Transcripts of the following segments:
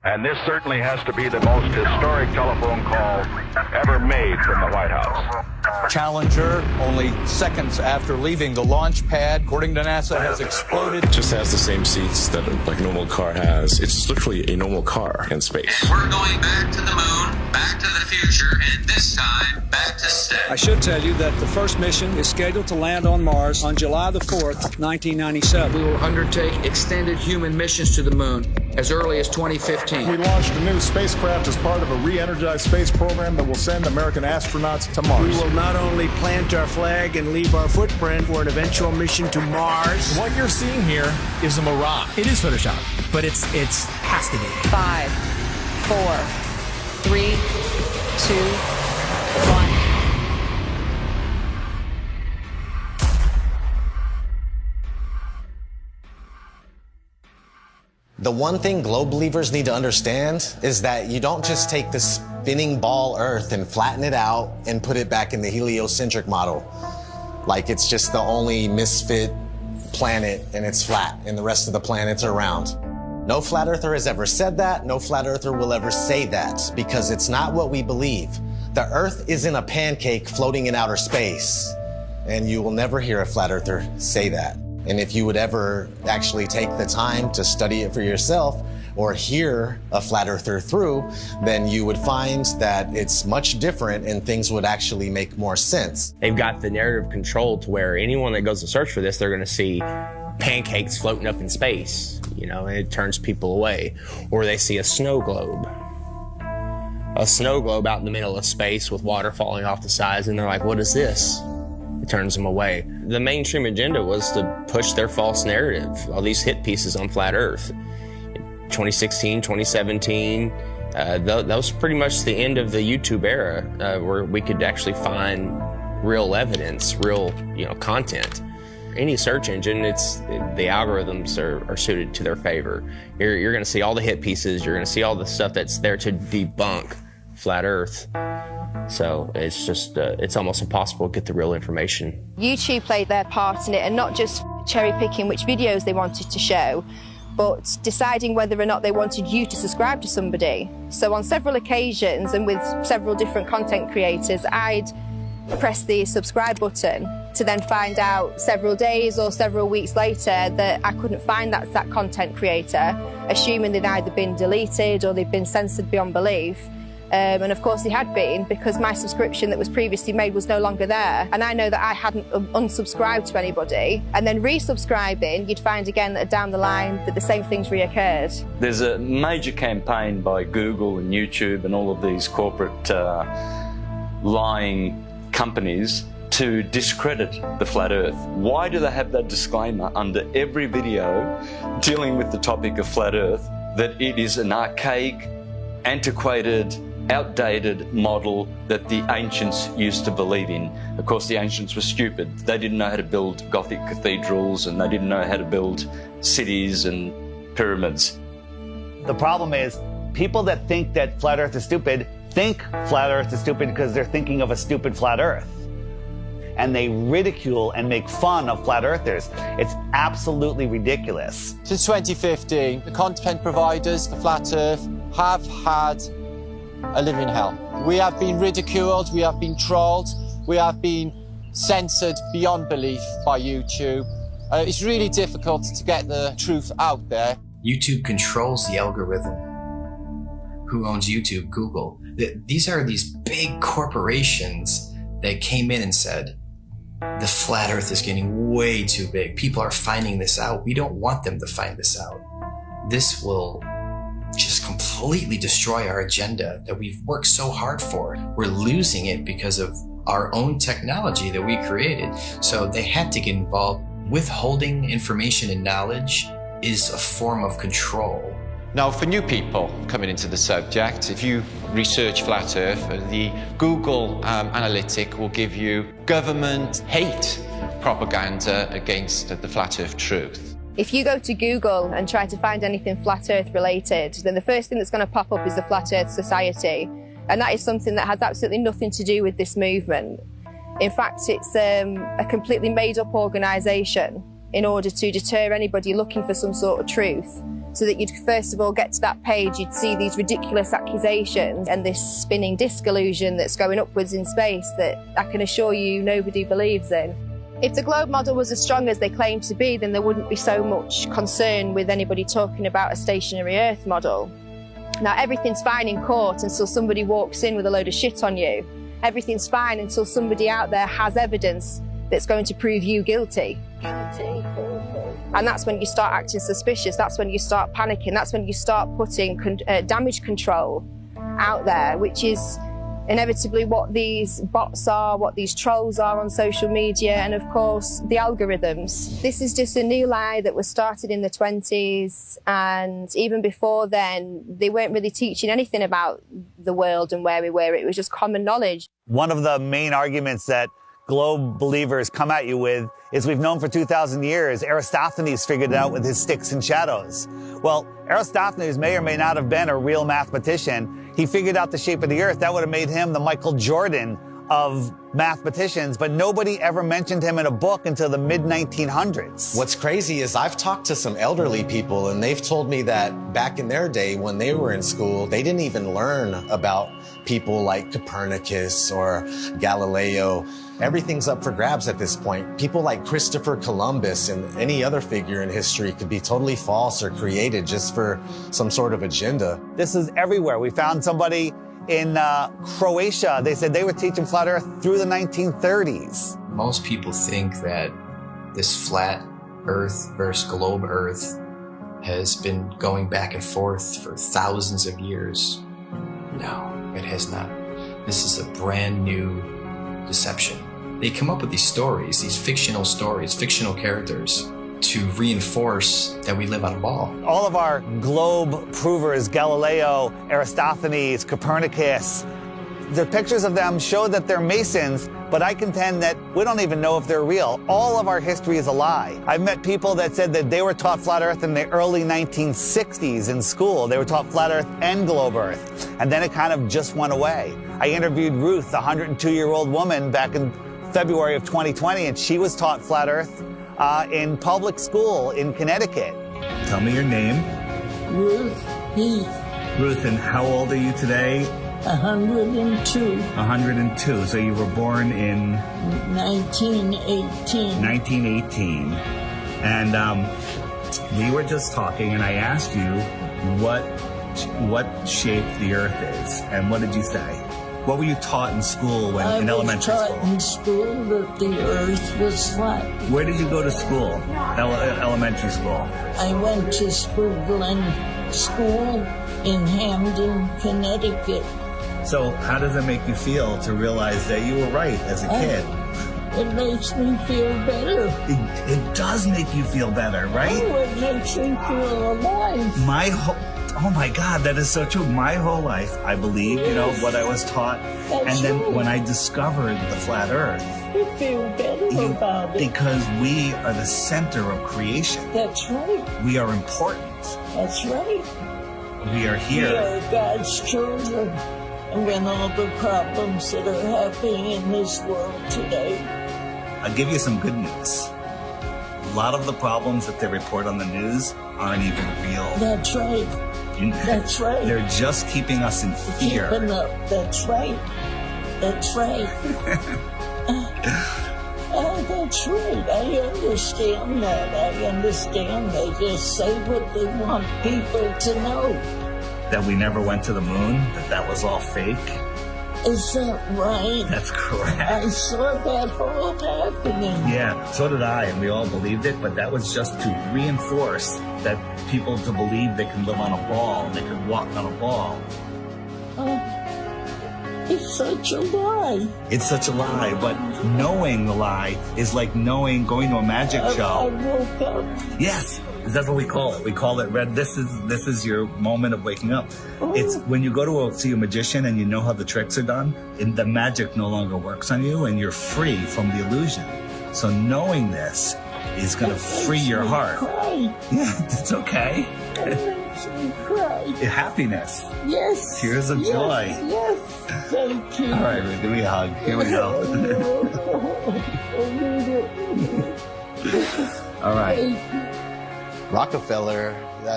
And this certainly has to be the most historic telephone call ever made from the White House. Challenger, only seconds after leaving the launch pad, according to NASA, has exploded. It just has the same seats that like a normal car has. It's literally a normal car in space. And we're going back to the moon, back to the future, and this time, back to stay. I should tell you that the first mission is scheduled to land on Mars on July the 4th, 1997. We will undertake extended human missions to the moon as early as 2015. We launched a new spacecraft as part of a re-energized space program that will send American astronauts to Mars. We will not only plant our flag and leave our footprint for an eventual mission to Mars. What you're seeing here is a mirage. It is Photoshop, but it's has to be. 5, 4, 3, 2, 1. The one thing globe believers need to understand is that you don't just take the spinning ball Earth and flatten it out and put it back in the heliocentric model. Like it's just the only misfit planet and it's flat and the rest of the planets are round. No flat earther has ever said that. No flat earther will ever say that because it's not what we believe. The Earth isn't a pancake floating in outer space, and you will never hear a flat earther say that. And if you would ever actually take the time to study it for yourself or hear a flat earther through, then you would find that it's much different and things would actually make more sense. They've got the narrative control to where anyone that goes to search for this, they're going to see pancakes floating up in space, you know, and it turns people away. Or they see a snow globe. A snow globe out in the middle of space with water falling off the sides, and they're like, what is this? It turns them away. The mainstream agenda was to push their false narrative, all these hit pieces on flat Earth. 2016, 2017, that was pretty much the end of the YouTube era where we could actually find real evidence, real content. Any search engine, the algorithms are suited to their favor. You're going to see all the hit pieces, you're going to see all the stuff that's there to debunk flat Earth. So it's just, it's almost impossible to get the real information. YouTube played their part in it, and not just cherry picking which videos they wanted to show, but deciding whether or not they wanted you to subscribe to somebody. So on several occasions and with several different content creators, I'd press the subscribe button to then find out several days or several weeks later that I couldn't find that content creator, assuming they'd either been deleted or they'd been censored beyond belief. And of course they had been, because my subscription that was previously made was no longer there. And I know that I hadn't unsubscribed to anybody. And then resubscribing, you'd find again that down the line that the same things reoccurred. There's a major campaign by Google and YouTube and all of these corporate lying companies to discredit the flat Earth. Why do they have that disclaimer under every video dealing with the topic of flat Earth, that it is an archaic, antiquated, outdated model that the ancients used to believe in? Of course, the ancients were stupid. They didn't know how to build Gothic cathedrals, and they didn't know how to build cities and pyramids. The problem is, people that think that flat Earth is stupid think flat Earth is stupid because they're thinking of a stupid flat Earth. And they ridicule and make fun of flat earthers. It's absolutely ridiculous. Since 2015, the content providers for flat Earth have had a living hell. We have been ridiculed, we have been trolled, we have been censored beyond belief by YouTube. It's really difficult to get the truth out there. YouTube controls the algorithm. Who owns YouTube? Google. These are these big corporations that came in and said, the flat Earth is getting way too big. People are finding this out. We don't want them to find this out. This will just completely destroy our agenda that we've worked so hard for. We're losing it because of our own technology that we created. So they had to get involved. Withholding information and knowledge is a form of control. Now, for new people coming into the subject, if you research flat Earth, the Google analytic will give you government hate propaganda against the flat Earth truth. If you go to Google and try to find anything flat Earth related, then the first thing that's going to pop up is the Flat Earth Society. And that is something that has absolutely nothing to do with this movement. In fact, it's a completely made-up organisation in order to deter anybody looking for some sort of truth. So that you'd first of all get to that page, you'd see these ridiculous accusations and this spinning disc illusion that's going upwards in space that I can assure you nobody believes in. If the globe model was as strong as they claim to be, then there wouldn't be so much concern with anybody talking about a stationary Earth model. Now, everything's fine in court until somebody walks in with a load of shit on you. Everything's fine until somebody out there has evidence that's going to prove you guilty. And that's when you start acting suspicious. That's when you start panicking. That's when you start putting damage control out there, which is inevitably what these bots are, what these trolls are on social media, and of course the algorithms. This is just a new lie that was started in the 20s, and even before then they weren't really teaching anything about the world and where we were. It was just common knowledge. One of the main arguments that globe believers come at you with is we've known for 2,000 years. Aristophanes figured it out with his sticks and shadows. Well, Aristophanes may or may not have been a real mathematician. He figured out the shape of the earth. That would have made him the Michael Jordan of mathematicians, but nobody ever mentioned him in a book until the mid-1900s. What's crazy is I've talked to some elderly people, and they've told me that back in their day when they were in school, they didn't even learn about people like Copernicus or Galileo. Everything's up for grabs at this point. People like Christopher Columbus and any other figure in history could be totally false or created just for some sort of agenda. This is everywhere. We found somebody in Croatia. They said they were teaching flat earth through the 1930s. Most people think that this flat earth versus globe earth has been going back and forth for thousands of years. No, it has not. This is a brand new deception. They come up with these stories, these fictional stories, fictional characters, to reinforce that we live on a ball. All of our globe provers, Galileo, Aristophanes, Copernicus, the pictures of them show that they're Masons, but I contend that we don't even know if they're real. All of our history is a lie. I've met people that said that they were taught flat earth in the early 1960s in school. They were taught flat earth and globe earth, and then it kind of just went away. I interviewed Ruth, a 102-year-old woman, back in February of 2020, and she was taught flat earth in public school in Connecticut. Tell me your name. Ruth Heath. Ruth, and how old are you today? 102. 102. So you were born in 1918. 1918. And we were just talking, and I asked you what shape the Earth is, and what did you say? What were you taught in school in elementary school? I was taught in school that the Earth was flat. Where did you go to school? Elementary school? I went to Spooglen School in Hamden, Connecticut. So how does it make you feel to realize that you were right as a kid? It makes me feel better. It does make you feel better, right? Oh, it makes me feel alive. Oh my God, that is so true. My whole life, I believed, what I was taught. And then when I discovered the flat earth, you feel better about it. Because we are the center of creation. That's right. We are important. That's right. We are here. We are God's children. And when all the problems that are happening in this world today. I'll give you some good news. A lot of the problems that they report on the news aren't even real. That's right. That's right. They're just keeping us in fear. Keeping up. That's right. That's right. That's right. I understand that. I understand. They just say what they want people to know. That we never went to the moon? That was all fake? Is that right? That's correct. I saw that all happening. Yeah, so did I, and we all believed it, but that was just to reinforce that people to believe they can live on a ball, they can walk on a ball. It's such a lie. It's such a lie, but knowing the lie is like going to a magic show. I woke up. Yes, that's what we call it. We call it red. This is your moment of waking up. Oh. It's when you go to see a magician and you know how the tricks are done, and the magic no longer works on you, and you're free from the illusion. So knowing this is going to free your heart. Cry. Yeah, it's okay. It makes me cry. Happiness. Yes. Tears of joy. Yes. Thank you. All right, give me a hug. Here we go. All right. Rockefeller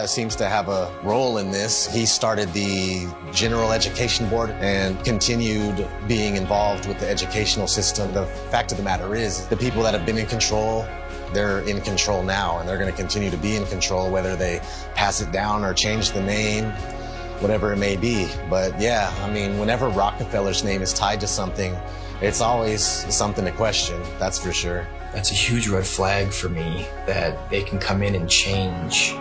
seems to have a role in this. He started the General Education Board and continued being involved with the educational system. The fact of the matter is, the people that have been in control, they're in control now, and they're going to continue to be in control, whether they pass it down or change the name, whatever it may be. But yeah, I mean, whenever Rockefeller's name is tied to something, it's always something to question, that's for sure. That's a huge red flag for me, that they can come in and change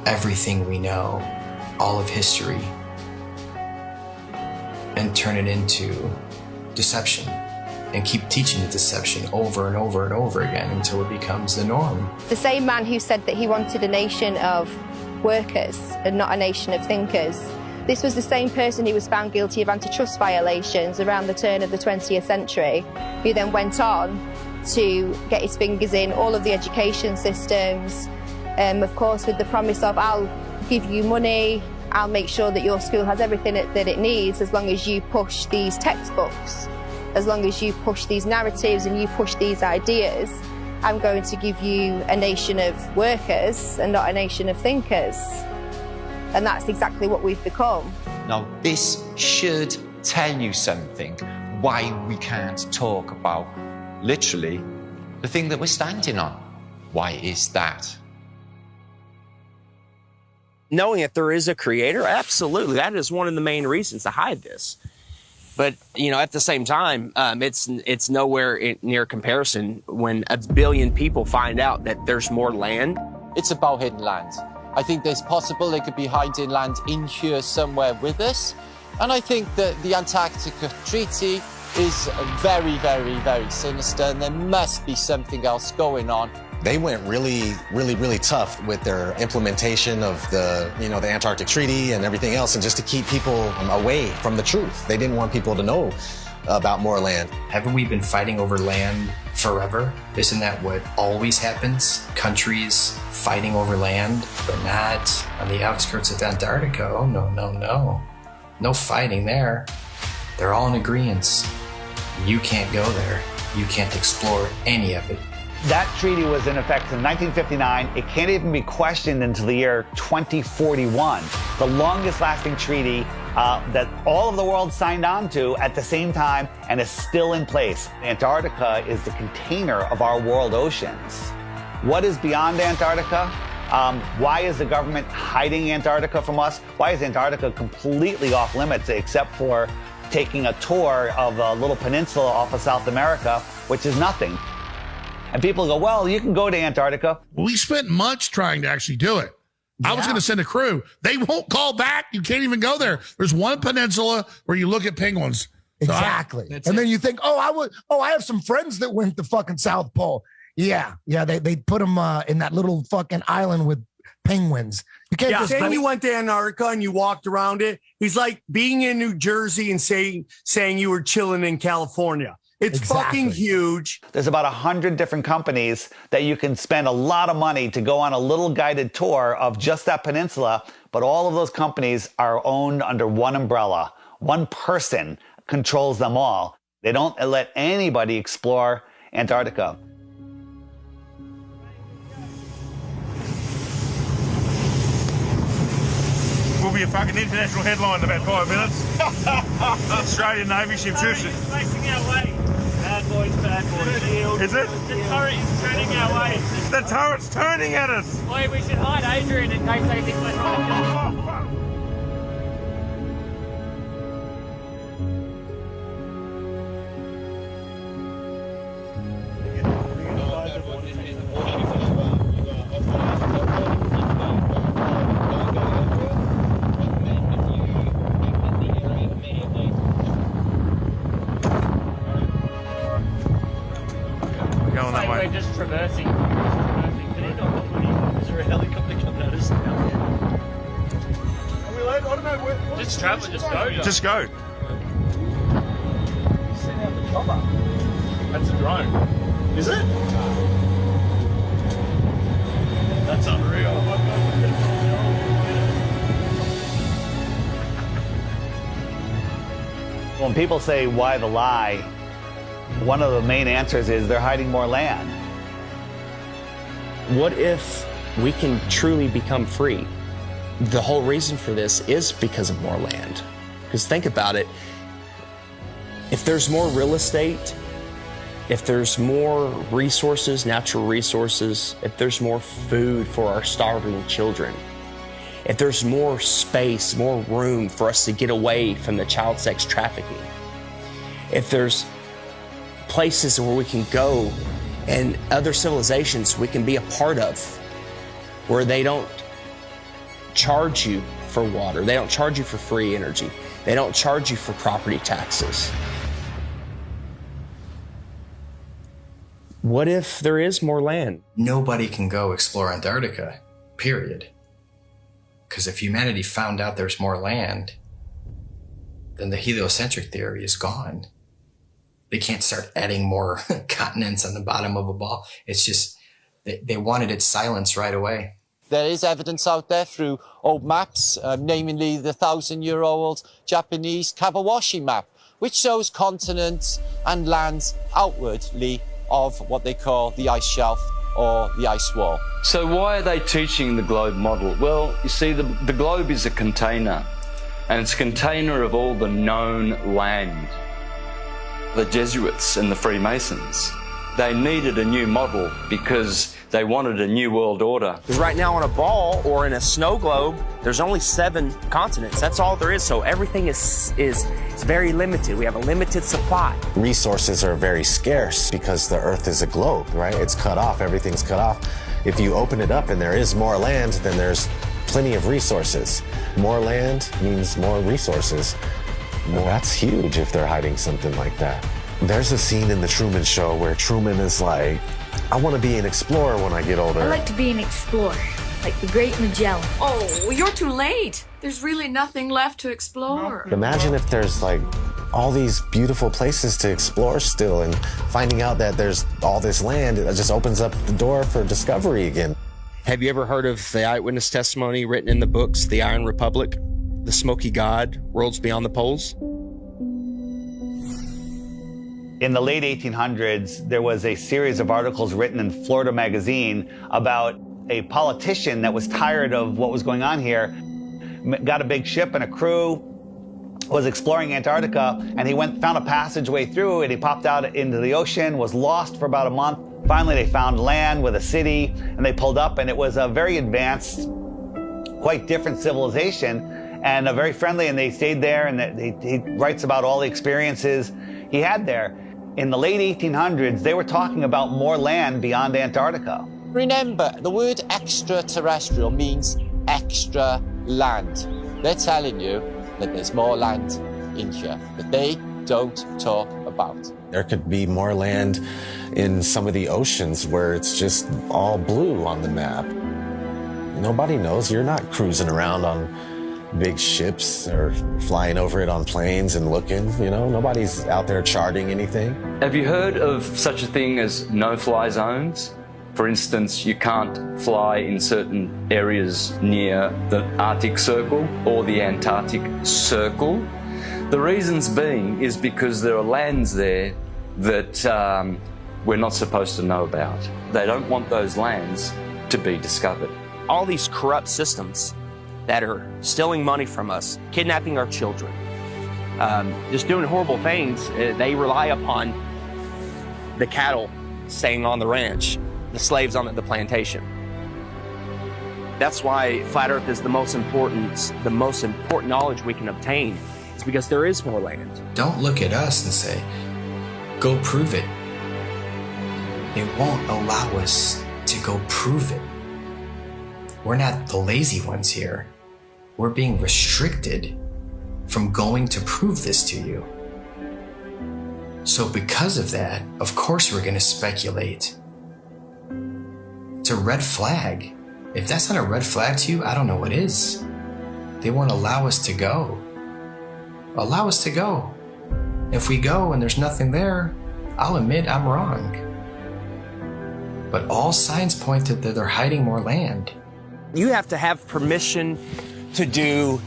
everything we know, all of history, and turn it into deception, and keep teaching the deception over and over and over again until it becomes the norm. The same man who said that he wanted a nation of workers and not a nation of thinkers, this was the same person who was found guilty of antitrust violations around the turn of the 20th century, who then went on to get his fingers in all of the education systems, of course with the promise of, I'll give you money, I'll make sure that your school has everything that it needs as long as you push these textbooks, as long as you push these narratives and you push these ideas. I'm going to give you a nation of workers and not a nation of thinkers. And that's exactly what we've become. Now, this should tell you something, why we can't talk about literally the thing that we're standing on. Why is that? Knowing that there is a creator, absolutely, that is one of the main reasons to hide this. But, you know, at the same time, it's nowhere near comparison when 1 billion people find out that there's more land. It's about hidden land. I think there's possible they could be hiding land in here somewhere with us. And I think that the Antarctica Treaty is very, very, very sinister, and there must be something else going on. They went really tough with their implementation of the Antarctic Treaty and everything else, and just to keep people away from the truth. They didn't want people to know about more land. Haven't we been fighting over land forever? Isn't that what always happens? Countries fighting over land, but not on the outskirts of Antarctica. Oh, no, no, no. No fighting there. They're all in agreement. You can't go there. You can't explore any of it. That treaty was in effect in 1959. It can't even be questioned until the year 2041. The longest lasting treaty that all of the world signed on to at the same time and is still in place. Antarctica is the container of our world oceans. What is beyond Antarctica? Why is the government hiding Antarctica from us? Why is Antarctica completely off limits except for taking a tour of a little peninsula off of South America, which is nothing? And people go, well, you can go to Antarctica. We spent months trying to actually do it. Yeah. I was going to send a crew. They won't call back. You can't even go there. There's one peninsula where you look at penguins. Exactly. Then you think, I have some friends that went to fucking South Pole. Yeah. They put them in that little fucking island with penguins. You can't just saying you went to Antarctica and you walked around it. He's like being in New Jersey and saying you were chilling in California. It's fucking huge. There's about 100 different companies that you can spend a lot of money to go on a little guided tour of just that peninsula, but all of those companies are owned under one umbrella. One person controls them all. They don't let anybody explore Antarctica. Will be a fucking international headline in about 5 minutes. Australian Navy ship shoots it. Facing our way. Bad boys. Is it? The turret is turning our way. The turret's turning at us. Boy, we should hide Adrian in case they think we're trying to kill him. We're just traversing. Is there a helicopter coming at us now? Are we late? I don't know. Where, just travel, just go. Just go. You sent out the chopper. That's a drone. Is it? That's unreal. When people say, why the lie? One of the main answers is they're hiding more land. What if we can truly become free. The whole reason for this is because of more land. Because think about it, if there's more real estate, if there's more resources, natural resources, if there's more food for our starving children, if there's more space, more room for us to get away from the child sex trafficking, if there's places where we can go and other civilizations we can be a part of, where they don't charge you for water, they don't charge you for free energy, they don't charge you for property taxes. What if there is more land? Nobody can go explore Antarctica, period. Because if humanity found out there's more land, then the heliocentric theory is gone. They can't start adding more continents on the bottom of a ball. It's just, they wanted its silence right away. There is evidence out there through old maps, namely the 1,000-year-old Japanese Kawabashi map, which shows continents and lands outwardly of what they call the ice shelf or the ice wall. So why are they teaching the globe model? Well, you see, the globe is a container, and it's a container of all the known land. The Jesuits and the Freemasons, they needed a new model because they wanted a new world order. Because right now on a ball or in a snow globe, there's only 7 continents. That's all there is. So everything is very limited. We have a limited supply. Resources are very scarce because the Earth is a globe, right? It's cut off, everything's cut off. If you open it up and there is more land, then there's plenty of resources. More land means more resources. Well, that's huge if they're hiding something like that. There's a scene in The Truman Show where Truman is like, I want to be an explorer when I get older. I like to be an explorer, like the Great Magellan. Oh, you're too late. There's really nothing left to explore. Imagine if there's like all these beautiful places to explore still, and finding out that there's all this land, it just opens up the door for discovery again. Have you ever heard of the eyewitness testimony written in the books, The Iron Republic, The Smoky God, Worlds Beyond the Poles? In the late 1800s, there was a series of articles written in Florida Magazine about a politician that was tired of what was going on here, got a big ship and a crew, was exploring Antarctica, and he found a passageway through, and he popped out into the ocean, was lost for about a month. Finally, they found land with a city, and they pulled up, and it was a very advanced, quite different civilization, and very friendly, and they stayed there, and he writes about all the experiences he had there. In the late 1800s, they were talking about more land beyond Antarctica. Remember, the word extraterrestrial means extra land. They're telling you that there's more land in here that they don't talk about. There could be more land in some of the oceans where it's just all blue on the map. Nobody knows. You're not cruising around on big ships or flying over it on planes and looking, you know, nobody's out there charting anything. Have you heard of such a thing as no-fly zones? For instance, you can't fly in certain areas near the Arctic Circle or the Antarctic Circle. The reasons being is because there are lands there that we're not supposed to know about. They don't want those lands to be discovered. All these corrupt systems that are stealing money from us, kidnapping our children, just doing horrible things. They rely upon the cattle staying on the ranch, the slaves on the plantation. That's why Flat Earth is the most important knowledge we can obtain. It's because there is more land. Don't look at us and say, go prove it. They won't allow us to go prove it. We're not the lazy ones here. We're being restricted from going to prove this to you. So because of that, of course we're going to speculate. It's a red flag. If that's not a red flag to you, I don't know what is. They won't allow us to go. Allow us to go. If we go and there's nothing there, I'll admit I'm wrong. But all signs point to that they're hiding more land. You have to have permission to do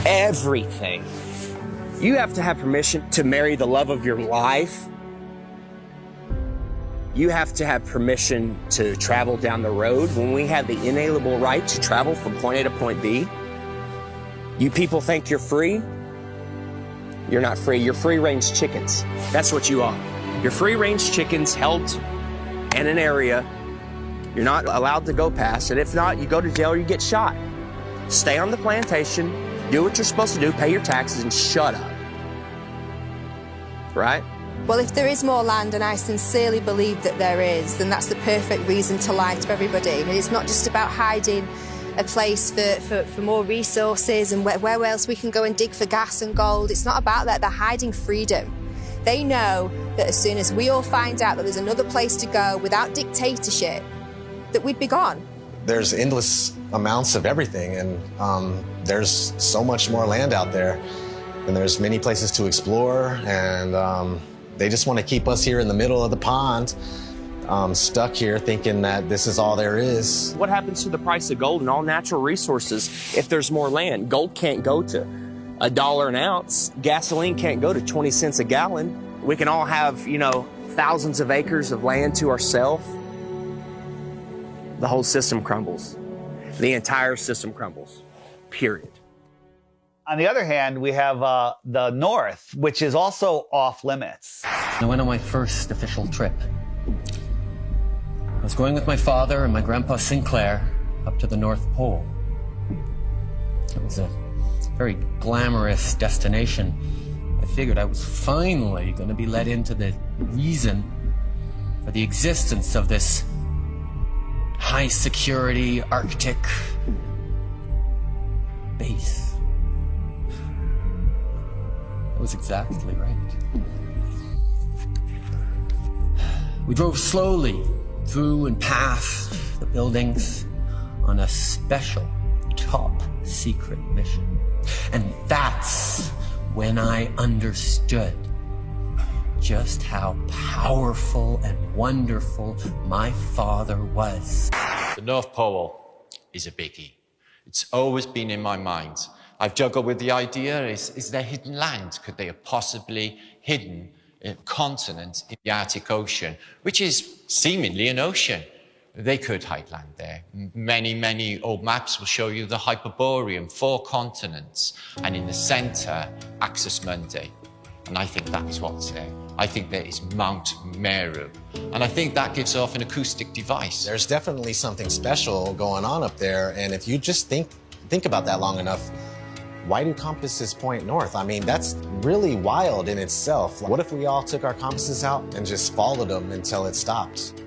everything. You have to have permission to marry the love of your life. You have to have permission to travel down the road. When we have the inalienable right to travel from point A to point B, you people think you're free? You're not free. You're free-range chickens. That's what you are. You're free-range chickens held in an area you're not allowed to go past, and if not, you go to jail or you get shot. Stay on the plantation, do what you're supposed to do, pay your taxes, and shut up. Right? Well, if there is more land, and I sincerely believe that there is, then that's the perfect reason to lie to everybody. And it's not just about hiding a place for more resources and where else we can go and dig for gas and gold. It's not about that. They're hiding freedom. They know that as soon as we all find out that there's another place to go without dictatorship, that we'd be gone. There's endless amounts of everything, and there's so much more land out there, and there's many places to explore, and they just want to keep us here in the middle of the pond, stuck here thinking that this is all there is. What happens to the price of gold and all natural resources if there's more land? Gold can't go to $1 an ounce. Gasoline can't go to 20 cents a gallon. We can all have, you know, thousands of acres of land to ourselves. The whole system crumbles. The entire system crumbles, period. On the other hand, we have the North, which is also off limits. I went on my first official trip. I was going with my father and my grandpa Sinclair up to the North Pole. It was a very glamorous destination. I figured I was finally going to be let into the reason for the existence of this high security Arctic base. That was exactly right. We drove slowly through and past the buildings on a special top secret mission. And that's when I understood just how powerful and wonderful my father was. The North Pole is a biggie. It's always been in my mind. I've juggled with the idea, is there hidden land? Could they have possibly hidden a continent in the Arctic Ocean, which is seemingly an ocean? They could hide land there. Many old maps will show you the Hyperborean, 4 continents, and in the center, Axis Mundi. And I think that's what's there. I think there is Mount Meru. And I think that gives off an acoustic device. There's definitely something special going on up there, and if you just think about that long enough, why do compasses point north? I mean, that's really wild in itself. What if we all took our compasses out and just followed them until it stopped?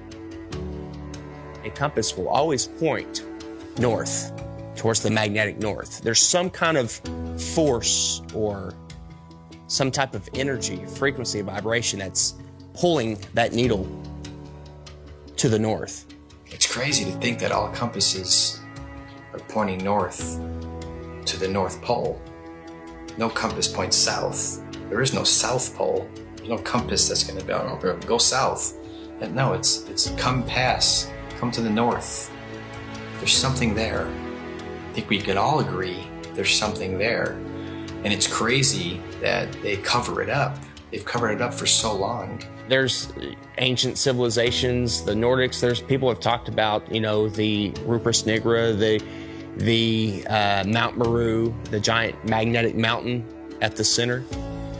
A compass will always point north, towards the magnetic north. There's some kind of force or some type of energy, frequency, vibration that's pulling that needle to the north. It's crazy to think that all compasses are pointing north to the North Pole. No compass points south. There is no South Pole. There's no compass that's going to go south. And no, it's come to the north. There's something there. I think we can all agree there's something there. And it's crazy that they cover it up. They've covered it up for so long. There's ancient civilizations, the Nordics, there's people have talked about, you know, the Rupert Nigra, the Mount Meru, the giant magnetic mountain at the center.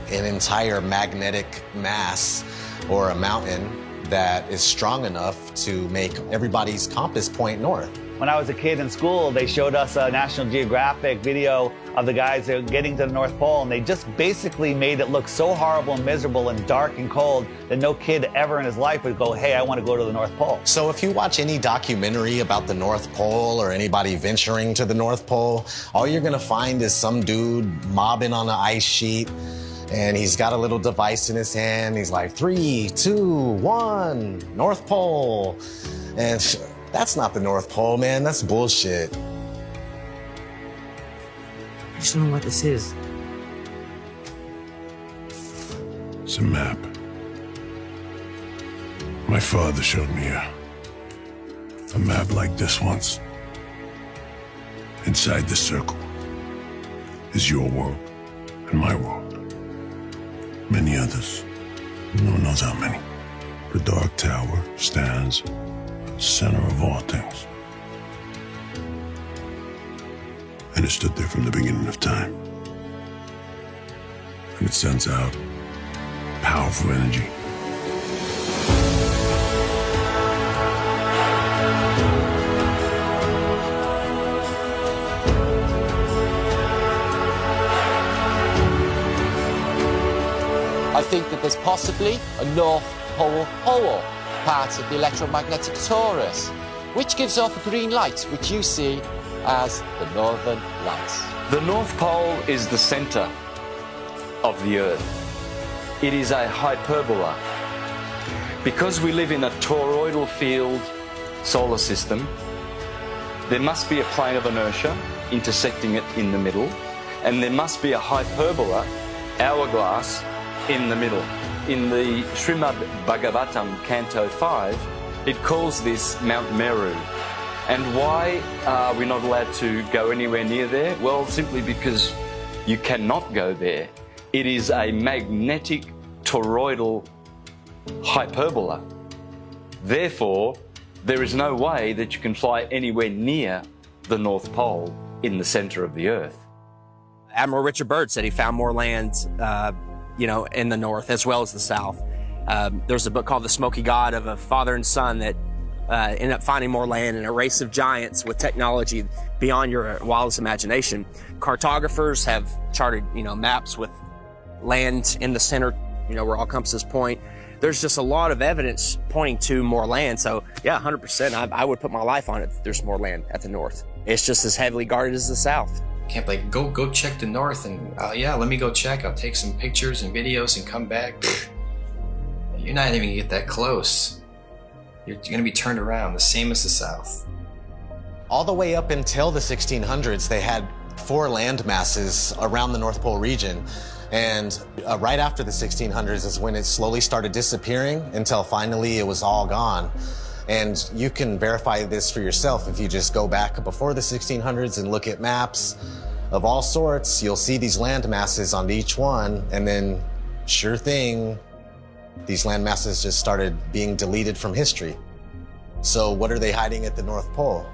An entire magnetic mass or a mountain that is strong enough to make everybody's compass point north. When I was a kid in school, they showed us a National Geographic video of the guys getting to the North Pole, and they just basically made it look so horrible and miserable and dark and cold that no kid ever in his life would go, hey, I want to go to the North Pole. So if you watch any documentary about the North Pole or anybody venturing to the North Pole, all you're gonna find is some dude mobbing on an ice sheet, and he's got a little device in his hand. He's like, 3, 2, 1, North Pole. And that's not the North Pole, man. That's bullshit. I just don't know what this is. It's a map. My father showed me a map like this once. Inside the circle is your world and my world. Many others. No one knows how many. The Dark Tower stands center of all things. And it stood there from the beginning of time. And it sends out powerful energy. I think that there's possibly a North Pole hole, part of the electromagnetic torus, which gives off a green light, which you see as the Northern Lights. The North Pole is the center of the Earth. It is a hyperbola. Because we live in a toroidal field solar system, there must be a plane of inertia intersecting it in the middle, and there must be a hyperbola, hourglass, in the middle. In the Srimad Bhagavatam, Canto 5, it calls this Mount Meru. And why are we not allowed to go anywhere near there? Well, simply because you cannot go there. It is a magnetic toroidal hyperbola. Therefore, there is no way that you can fly anywhere near the North Pole in the center of the Earth. Admiral Richard Byrd said he found more land, in the north as well as the south. There's a book called The Smoky God of a father and son that ended up finding more land in a race of giants with technology beyond your wildest imagination. Cartographers have charted, maps with land in the center, where all compasses point. There's just a lot of evidence pointing to more land. So yeah, 100%, I would put my life on it that there's more land at the north. It's just as heavily guarded as the south. Can't like go check the north and yeah, let me go check. I'll take some pictures and videos and come back. You're not even gonna get that close. You're gonna be turned around, the same as the south. All the way up until the 1600s, they had 4 land masses around the North Pole region. And right after the 1600s is when it slowly started disappearing until finally it was all gone. And you can verify this for yourself if you just go back before the 1600s and look at maps of all sorts. You'll see these land masses on each one, and then sure thing, these land masses just started being deleted from history. So what are they hiding at the North Pole?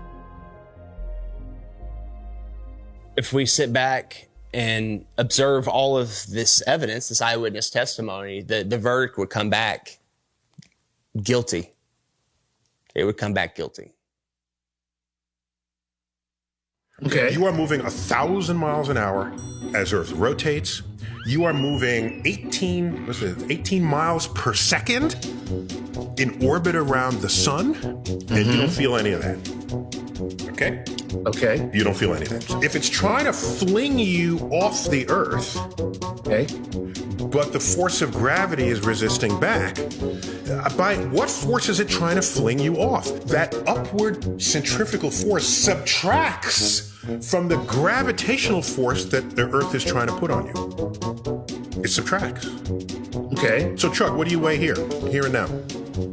If we sit back and observe all of this evidence, this eyewitness testimony, the verdict would come back guilty. It would come back guilty. Okay. You are moving 1,000 miles an hour as Earth rotates. You are moving 18 miles per second in orbit around the sun, and you don't feel any of that. Okay? Okay. You don't feel anything. If it's trying to fling you off the Earth, okay, but the force of gravity is resisting back, by what force is it trying to fling you off? That upward centrifugal force subtracts from the gravitational force that the Earth is trying to put on you. It subtracts. Okay. So Chuck, what do you weigh here and now?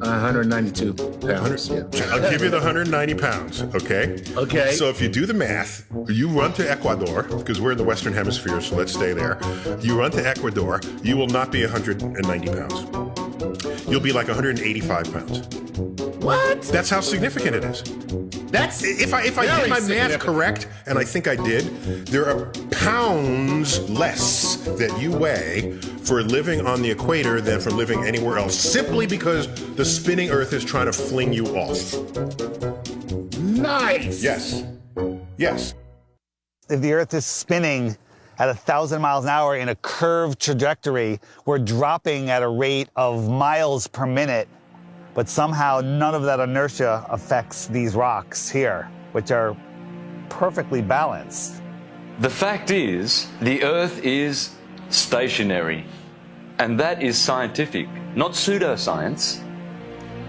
192 pounds. Yeah. I'll give you the 190 pounds, okay? Okay. So if you do the math, you run to Ecuador, because we're in the Western Hemisphere, so let's stay there. You run to Ecuador, you will not be 190 pounds. You'll be like 185 pounds. What? That's how significant it is. That's if I did my math correct, and I think I did, there are pounds less that you weigh for living on the equator than for living anywhere else, simply because the spinning Earth is trying to fling you off. Nice. Yes. Yes. If the Earth is spinning at 1,000 miles an hour in a curved trajectory, we're dropping at a rate of miles per minute. But somehow none of that inertia affects these rocks here, which are perfectly balanced. The fact is, the Earth is stationary, and that is scientific, not pseudoscience.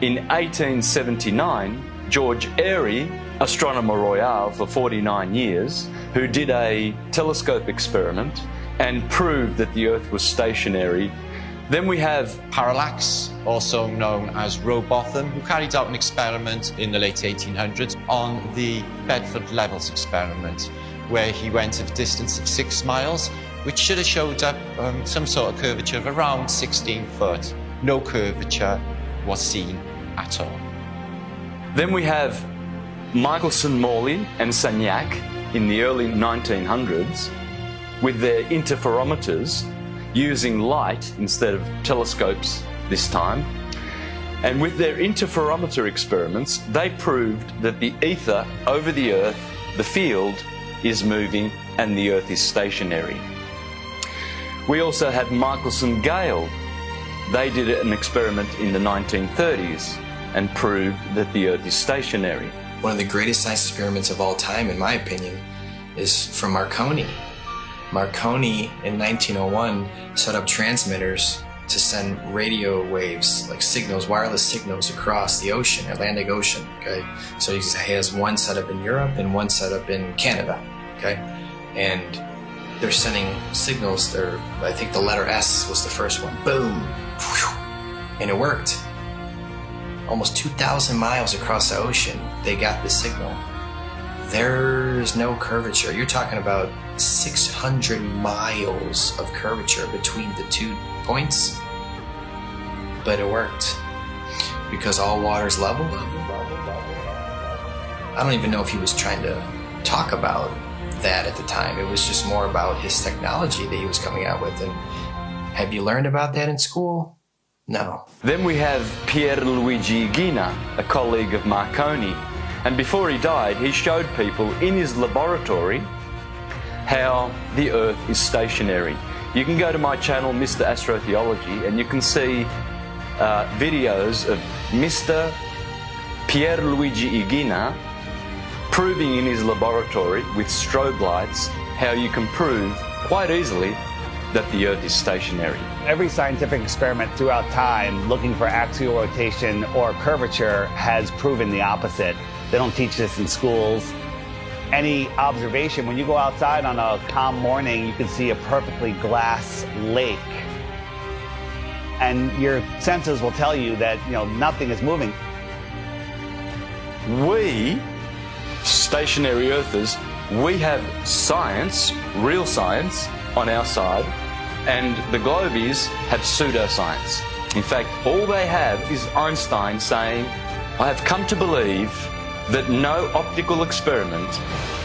In 1879, George Airy, astronomer royal for 49 years, who did a telescope experiment and proved that the Earth was stationary. Then we have Parallax, also known as Rowbotham, who carried out an experiment in the late 1800s on the Bedford Levels experiment, where he went at a distance of 6 miles, which should have showed up some sort of curvature of around 16 foot. No curvature, was seen at all. Then we have Michelson, Morley and Sagnac in the early 1900s with their interferometers using light instead of telescopes this time. And with their interferometer experiments, they proved that the ether over the Earth, the field, is moving and the Earth is stationary. We also had Michelson Gale. They did an experiment in the 1930s and proved that the Earth is stationary. One of the greatest science experiments of all time, in my opinion, is from Marconi. Marconi, in 1901, set up transmitters to send radio waves, like signals, wireless signals across the ocean, Atlantic Ocean, okay? So he has one set up in Europe and one set up in Canada, okay? And they're sending signals, I think the letter S was the first one, boom, and it worked. Almost 2,000 miles across the ocean, they got the signal. There's no curvature. You're talking about 600 miles of curvature between the 2 points. But it worked because all water's level. I don't even know if he was trying to talk about that at the time. It was just more about his technology that he was coming out with. And have you learned about that in school? No. Then we have Pierluigi Ghina, a colleague of Marconi. And before he died, he showed people in his laboratory how the Earth is stationary. You can go to my channel, Mr. Astrotheology, and you can see videos of Mr. Pierluigi Ghina proving in his laboratory with strobe lights how you can prove quite easily that the Earth is stationary. Every scientific experiment throughout time looking for axial rotation or curvature has proven the opposite. They don't teach this in schools. Any observation, when you go outside on a calm morning, you can see a perfectly glass lake. And your senses will tell you that, nothing is moving. We, stationary Earthers, we have science, real science, on our side, and the globies have pseudoscience. In fact, all they have is Einstein saying, I have come to believe that no optical experiment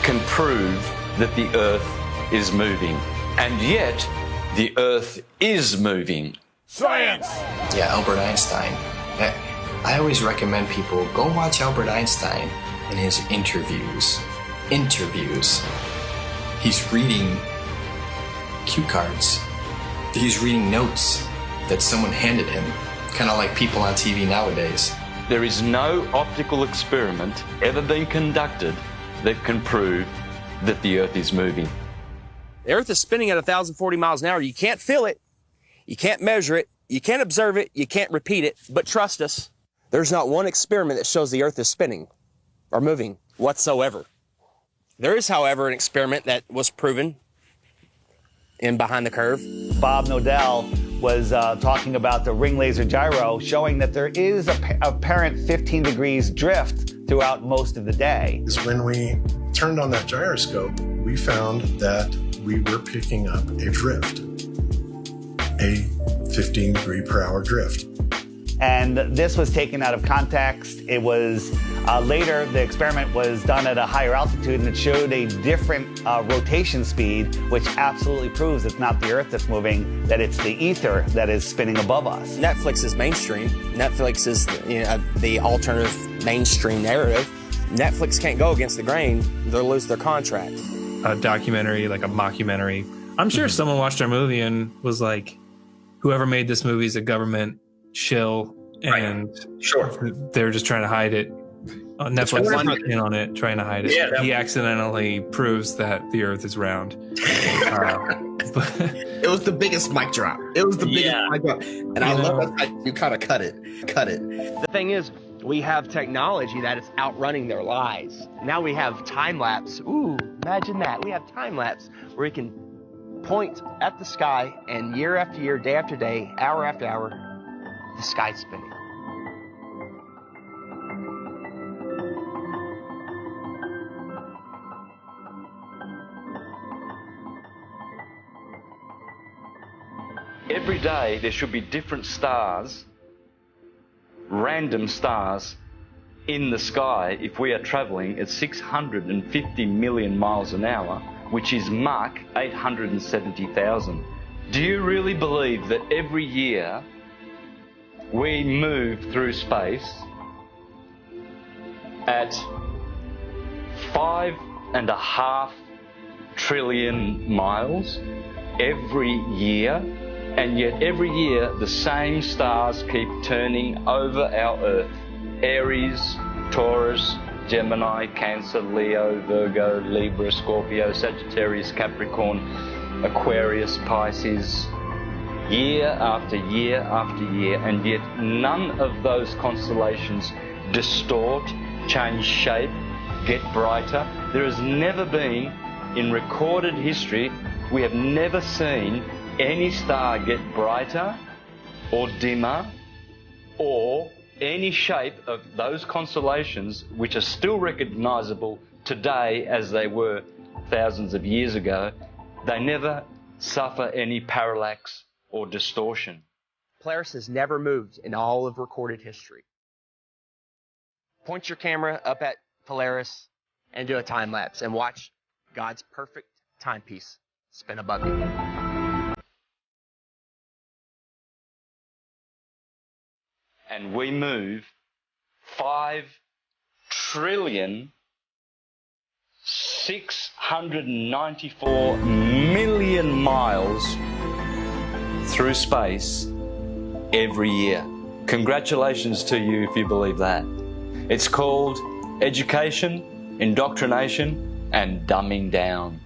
can prove that the Earth is moving. And yet, the Earth is moving. Science! Yeah, Albert Einstein. I always recommend people go watch Albert Einstein in his interviews. He's reading cue cards. He's reading notes that someone handed him, kind of like people on TV nowadays. There is no optical experiment ever been conducted that can prove that the Earth is moving. The Earth is spinning at 1,040 miles an hour. You can't feel it. You can't measure it. You can't observe it. You can't repeat it. But trust us, there's not one experiment that shows the Earth is spinning or moving whatsoever. There is, however, an experiment that was proven in Behind the Curve. Bob Nodell was talking about the ring laser gyro, showing that there is a apparent 15 degrees drift throughout most of the day. When we turned on that gyroscope, we found that we were picking up a drift, a 15 degree per hour drift. And this was taken out of context. It was later, the experiment was done at a higher altitude and it showed a different rotation speed, which absolutely proves it's not the Earth that's moving, that it's the ether that is spinning above us. Netflix is mainstream. Netflix is the alternative mainstream narrative. Netflix can't go against the grain. They'll lose their contract. A documentary, like a mockumentary. I'm sure someone watched our movie and was like, whoever made this movie is a government shill, and they're just trying to hide it. Netflix is in on it, trying to hide it. Yeah, he accidentally proves that the Earth is round. It was the biggest mic drop. It was the biggest mic drop, and I love that you kind of cut it. The thing is, we have technology that is outrunning their lies. Now we have time lapse. Ooh, imagine that. We have time lapse where we can point at the sky, and year after year, day after day, hour after hour, the sky's spinning. Every day there should be different stars random stars in the sky if we are traveling at 650 million miles an hour, which is Mach 870,000. Do you really believe that every year we move through space at 5.5 trillion miles every year, and yet every year the same stars keep turning over our Earth? Aries, Taurus, Gemini, Cancer, Leo, Virgo, Libra, Scorpio, Sagittarius, Capricorn, Aquarius, Pisces, year after year after year, and yet none of those constellations distort, change shape, get brighter. There has never been, in recorded history, we have never seen any star get brighter or dimmer or any shape of those constellations which are still recognizable today as they were thousands of years ago. They never suffer any parallax or distortion. Polaris has never moved in all of recorded history. Point your camera up at Polaris and do a time lapse and watch God's perfect timepiece spin above you. And we move 5,694,000,000 miles through space every year. Congratulations to you if you believe that. It's called education, indoctrination, and dumbing down.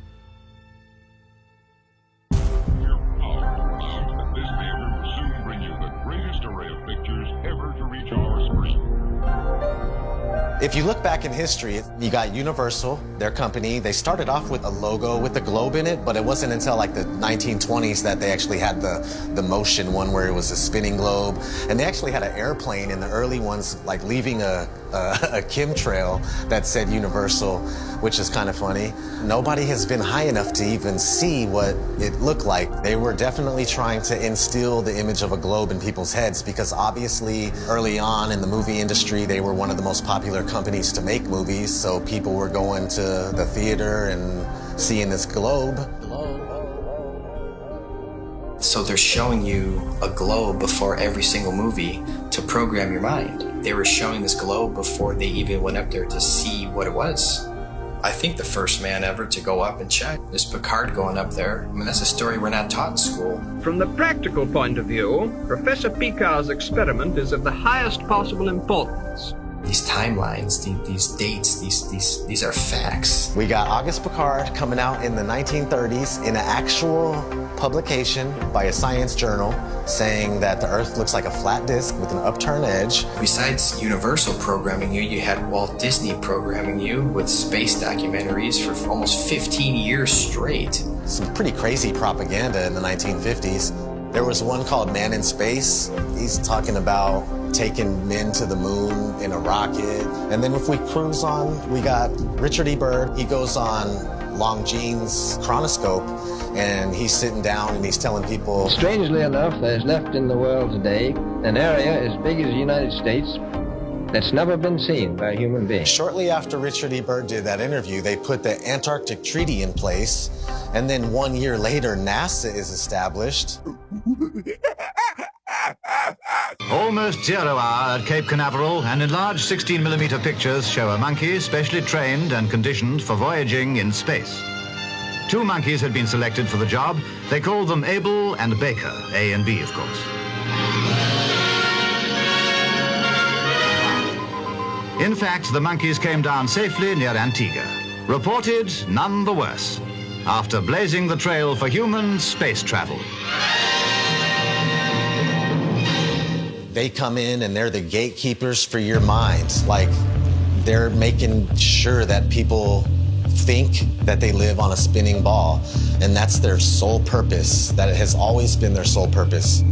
If you look back in history, you got Universal, their company. They started off with a logo with the globe in it, but it wasn't until like the 1920s that they actually had the motion one where it was a spinning globe. And they actually had an airplane in the early ones, like leaving a chemtrail that said Universal, which is kind of funny. Nobody has been high enough to even see what it looked like. They were definitely trying to instill the image of a globe in people's heads because obviously early on in the movie industry, they were one of the most popular companies to make movies, so people were going to the theater and seeing this globe. So they're showing you a globe before every single movie to program your mind. They were showing this globe before they even went up there to see what it was. I think the first man ever to go up and check is Picard going up there. I mean, that's a story we're not taught in school. From the practical point of view, Professor Picard's experiment is of the highest possible importance. These timelines, these dates, these are facts. We got Auguste Piccard coming out in the 1930s in an actual publication by a science journal saying that the Earth looks like a flat disk with an upturned edge. Besides Universal programming you, you had Walt Disney programming you with space documentaries for almost 15 years straight. Some pretty crazy propaganda in the 1950s. There was one called Man in Space. He's talking about taking men to the moon in a rocket. And then if we cruise on, we got Richard E. Byrd. He goes on Longines chronoscope and he's sitting down and he's telling people. Strangely enough, there's left in the world today an area as big as the United States that's never been seen by a human being. Shortly after Richard E. Byrd did that interview, they put the Antarctic Treaty in place. And then 1 year later, NASA is established. Almost 0 hour at Cape Canaveral, and enlarged 16mm pictures show a monkey specially trained and conditioned for voyaging in space. 2 monkeys had been selected for the job. They called them Abel and Baker, A and B, of course. In fact, the monkeys came down safely near Antigua. Reported none the worse, after blazing the trail for human space travel. They come in and they're the gatekeepers for your mind. Like, they're making sure that people think that they live on a spinning ball, and that's their sole purpose. That it has always been their sole purpose.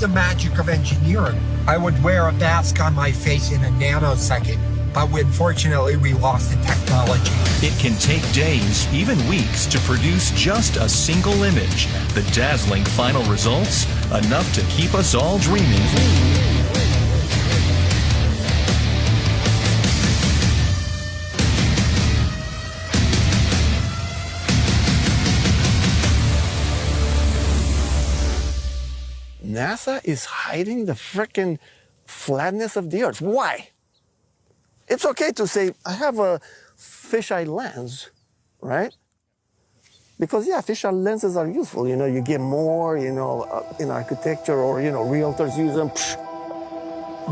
the magic of engineering. I would wear a mask on my face in a nanosecond, but unfortunately we lost the technology. It can take days, even weeks, to produce just a single image. The dazzling final results, enough to keep us all dreaming. NASA is hiding the frickin' flatness of the Earth. Why? It's okay to say, I have a fisheye lens, right? Because, yeah, fisheye lenses are useful. You know, you get more, in architecture or, realtors use them.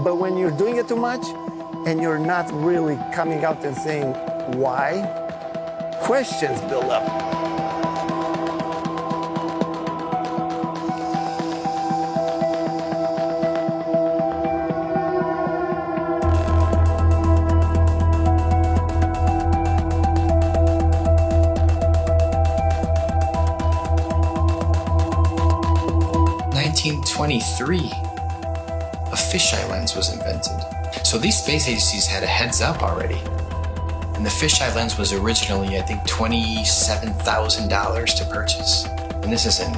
But when you're doing it too much and you're not really coming out and saying why, questions build up. A fisheye lens was invented. So these space agencies had a heads up already. And the fisheye lens was originally, I think, $27,000 to purchase. And this is in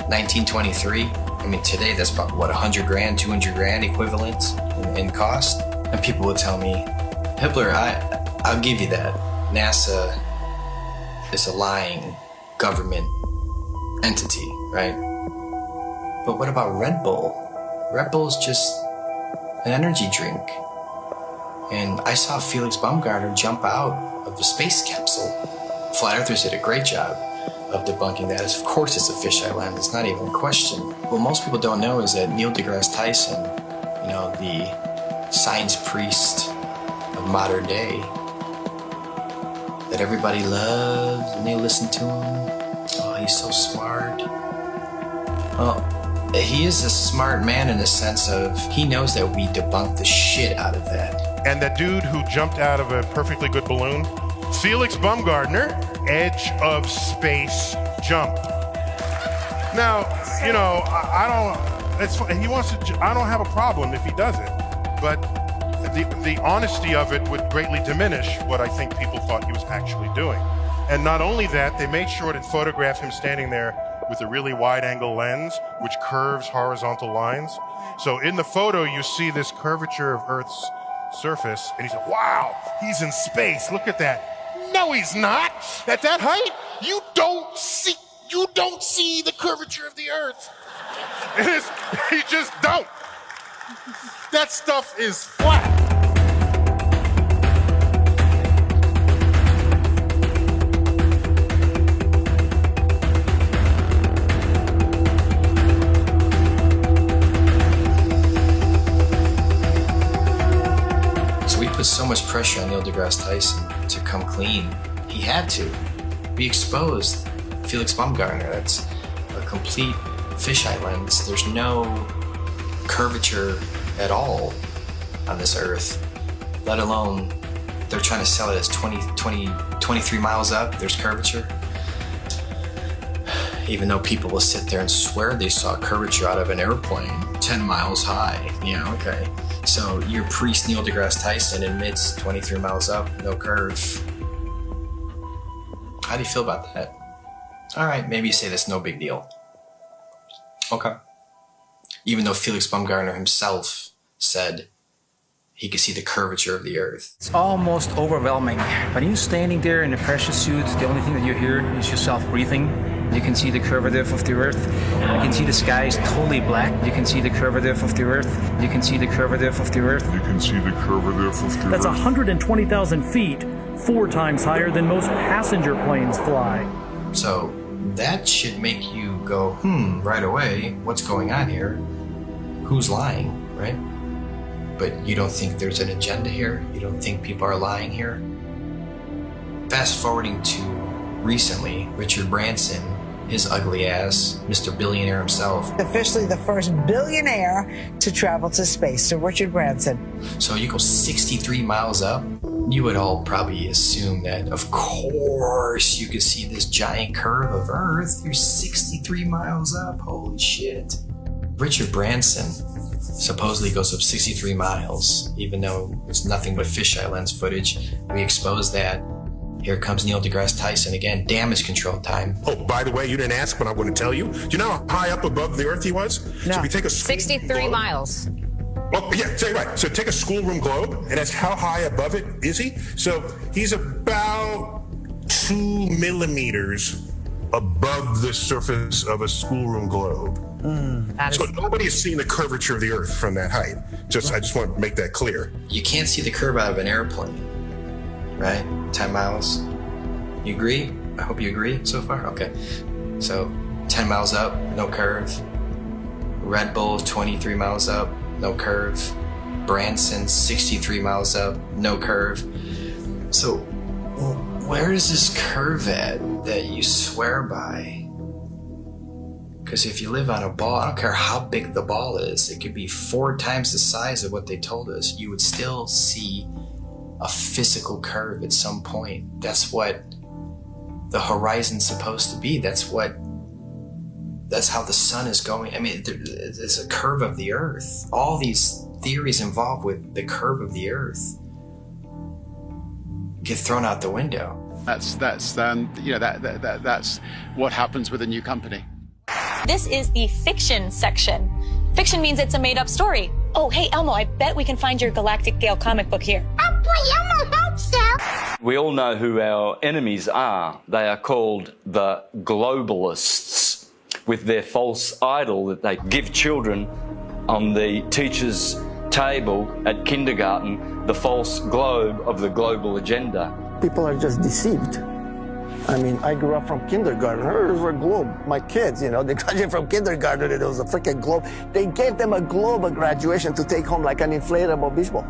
1923. I mean, today that's about, what, 100 grand, 200 grand equivalent in cost? And people would tell me, Hibbeler, I'll give you that. NASA is a lying government entity, right? But what about Red Bull? Red Bull is just an energy drink. And I saw Felix Baumgartner jump out of the space capsule. Flat Earthers did a great job of debunking that. Of course it's a fisheye lens, it's not even a question. What most people don't know is that Neil deGrasse Tyson, the science priest of modern day, that everybody loves and they listen to him. Oh, he's so smart. Oh. He is a smart man in the sense of he knows that we debunked the shit out of that. And that dude who jumped out of a perfectly good balloon, Felix Baumgartner, edge of space jump. Now, I don't have a problem if he does it, but the honesty of it would greatly diminish what I think people thought he was actually doing. And not only that, they made sure to photograph him standing there with a really wide-angle lens, which curves horizontal lines. So in the photo, you see this curvature of Earth's surface, and he said, wow, he's in space, look at that. No, he's not. At that height, you don't see the curvature of the Earth. You just don't. That stuff is flat. Put so much pressure on Neil deGrasse Tyson to come clean. He had to. We exposed Felix Baumgartner. That's a complete fisheye lens. There's no curvature at all on this Earth, let alone they're trying to sell it as 23 miles up, there's curvature. Even though people will sit there and swear they saw curvature out of an airplane 10 miles high. Yeah, okay. So your priest Neil deGrasse Tyson admits 23 miles up, no curve. How do you feel about that? All right, maybe you say that's no big deal. Okay. Even though Felix Baumgartner himself said he could see the curvature of the Earth. It's almost overwhelming. When you're standing there in a pressure suit, the only thing that you hear is yourself breathing. You can see the curvature of the Earth. You can see the sky is totally black. You can see the curvature of the Earth. You can see the curvature of the Earth. You can see the curvature of the Earth. That's 120,000 feet, 4 times higher than most passenger planes fly. So that should make you go, right away, what's going on here? Who's lying, right? But you don't think there's an agenda here? You don't think people are lying here? Fast forwarding to recently, Richard Branson, his ugly ass, Mr. Billionaire himself. Officially the first billionaire to travel to space, so Richard Branson. So you go 63 miles up, you would all probably assume that, of course, you could see this giant curve of Earth. You're 63 miles up, holy shit. Richard Branson supposedly goes up 63 miles, even though it's nothing but fisheye lens footage. We exposed that. Here comes Neil deGrasse Tyson again, damage control time. Oh, by the way, you didn't ask, but I'm going to tell you. Do you know how high up above the Earth he was? No. So if you take a 63 miles. Well, yeah, right. So take a schoolroom globe, and that's how high above it is he? So he's about 2 millimeters above the surface of a schoolroom globe. So nobody has seen the curvature of the Earth from that height. I just want to make that clear. You can't see the curve out of an airplane, right? 10 miles. You agree? I hope you agree so far. Okay. So 10 miles up, no curve. Red Bull 23 miles up, no curve. Branson 63 miles up, no curve. So where is this curve at that you swear by? Because if you live on a ball, I don't care how big the ball is, it could be 4 times the size of what they told us, you would still see a physical curve at some point. That's what the horizon's supposed to be. That's how the sun is going. I mean, there's a curve of the Earth. All these theories involved with the curve of the Earth get thrown out the window. That's what happens with a new company. This is the fiction section. Fiction means it's a made-up story. Oh, hey, Elmo, I bet we can find your Galactic Gale comic book here. Oh, boy, Elmo, hope so. We all know who our enemies are. They are called the globalists, with their false idol that they give children on the teacher's table at kindergarten, the false globe of the global agenda. People are just deceived. I mean, I grew up from kindergarten. There's a globe. My kids, they graduated from kindergarten and it was a freaking globe. They gave them a globe at graduation to take home like an inflatable beach ball.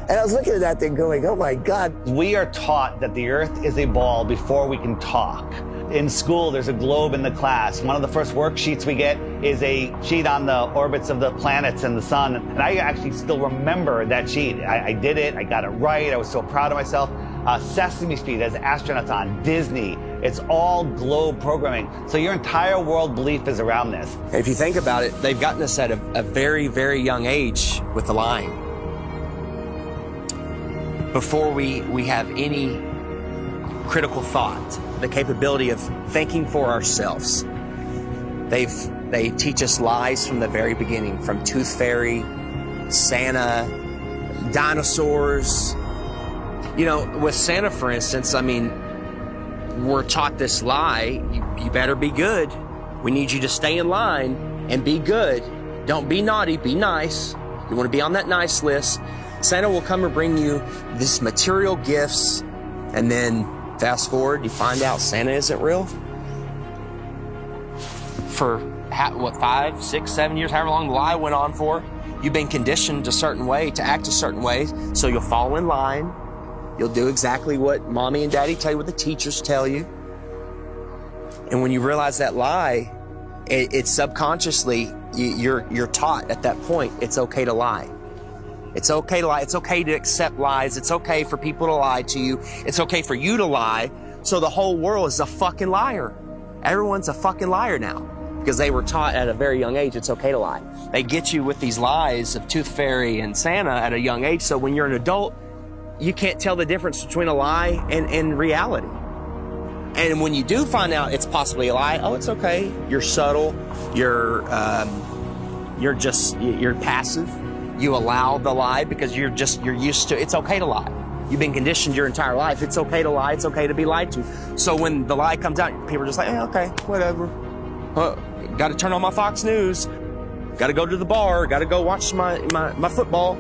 And I was looking at that thing going, oh my God. We are taught that the Earth is a ball before we can talk. In school, there's a globe in the class. One of the first worksheets we get is a sheet on the orbits of the planets and the sun. And I actually still remember that sheet. I did it. I got it right. I was so proud of myself. Sesame Street has astronauts on, Disney. It's all globe programming. So your entire world belief is around this. If you think about it, they've gotten us at a very, very young age with the lying. Before we have any critical thought, the capability of thinking for ourselves. They teach us lies from the very beginning, from Tooth Fairy, Santa, dinosaurs. With Santa, for instance, I mean, we're taught this lie, you better be good. We need you to stay in line and be good. Don't be naughty, be nice. You want to be on that nice list. Santa will come and bring you these material gifts, and then fast forward, you find out Santa isn't real. For 5, 6, 7 years, however long the lie went on for, you've been conditioned a certain way, to act a certain way, so you'll fall in line. You'll do exactly what mommy and daddy tell you, what the teachers tell you. And when you realize that lie, it's subconsciously, you're taught at that point, it's okay to lie. It's okay to lie. It's okay to accept lies. It's okay for people to lie to you. It's okay for you to lie. So the whole world is a fucking liar. Everyone's a fucking liar now because they were taught at a very young age it's okay to lie. They get you with these lies of Tooth Fairy and Santa at a young age. So when you're an adult, you can't tell the difference between a lie and reality. And when you do find out it's possibly a lie, oh, it's okay. You're subtle. You're passive. You allow the lie because you're used to, it's okay to lie. You've been conditioned your entire life. It's okay to lie. It's okay to be lied to. So when the lie comes out, people are just like, okay, whatever. Got to turn on my Fox News. Got to go to the bar. Got to go watch my football.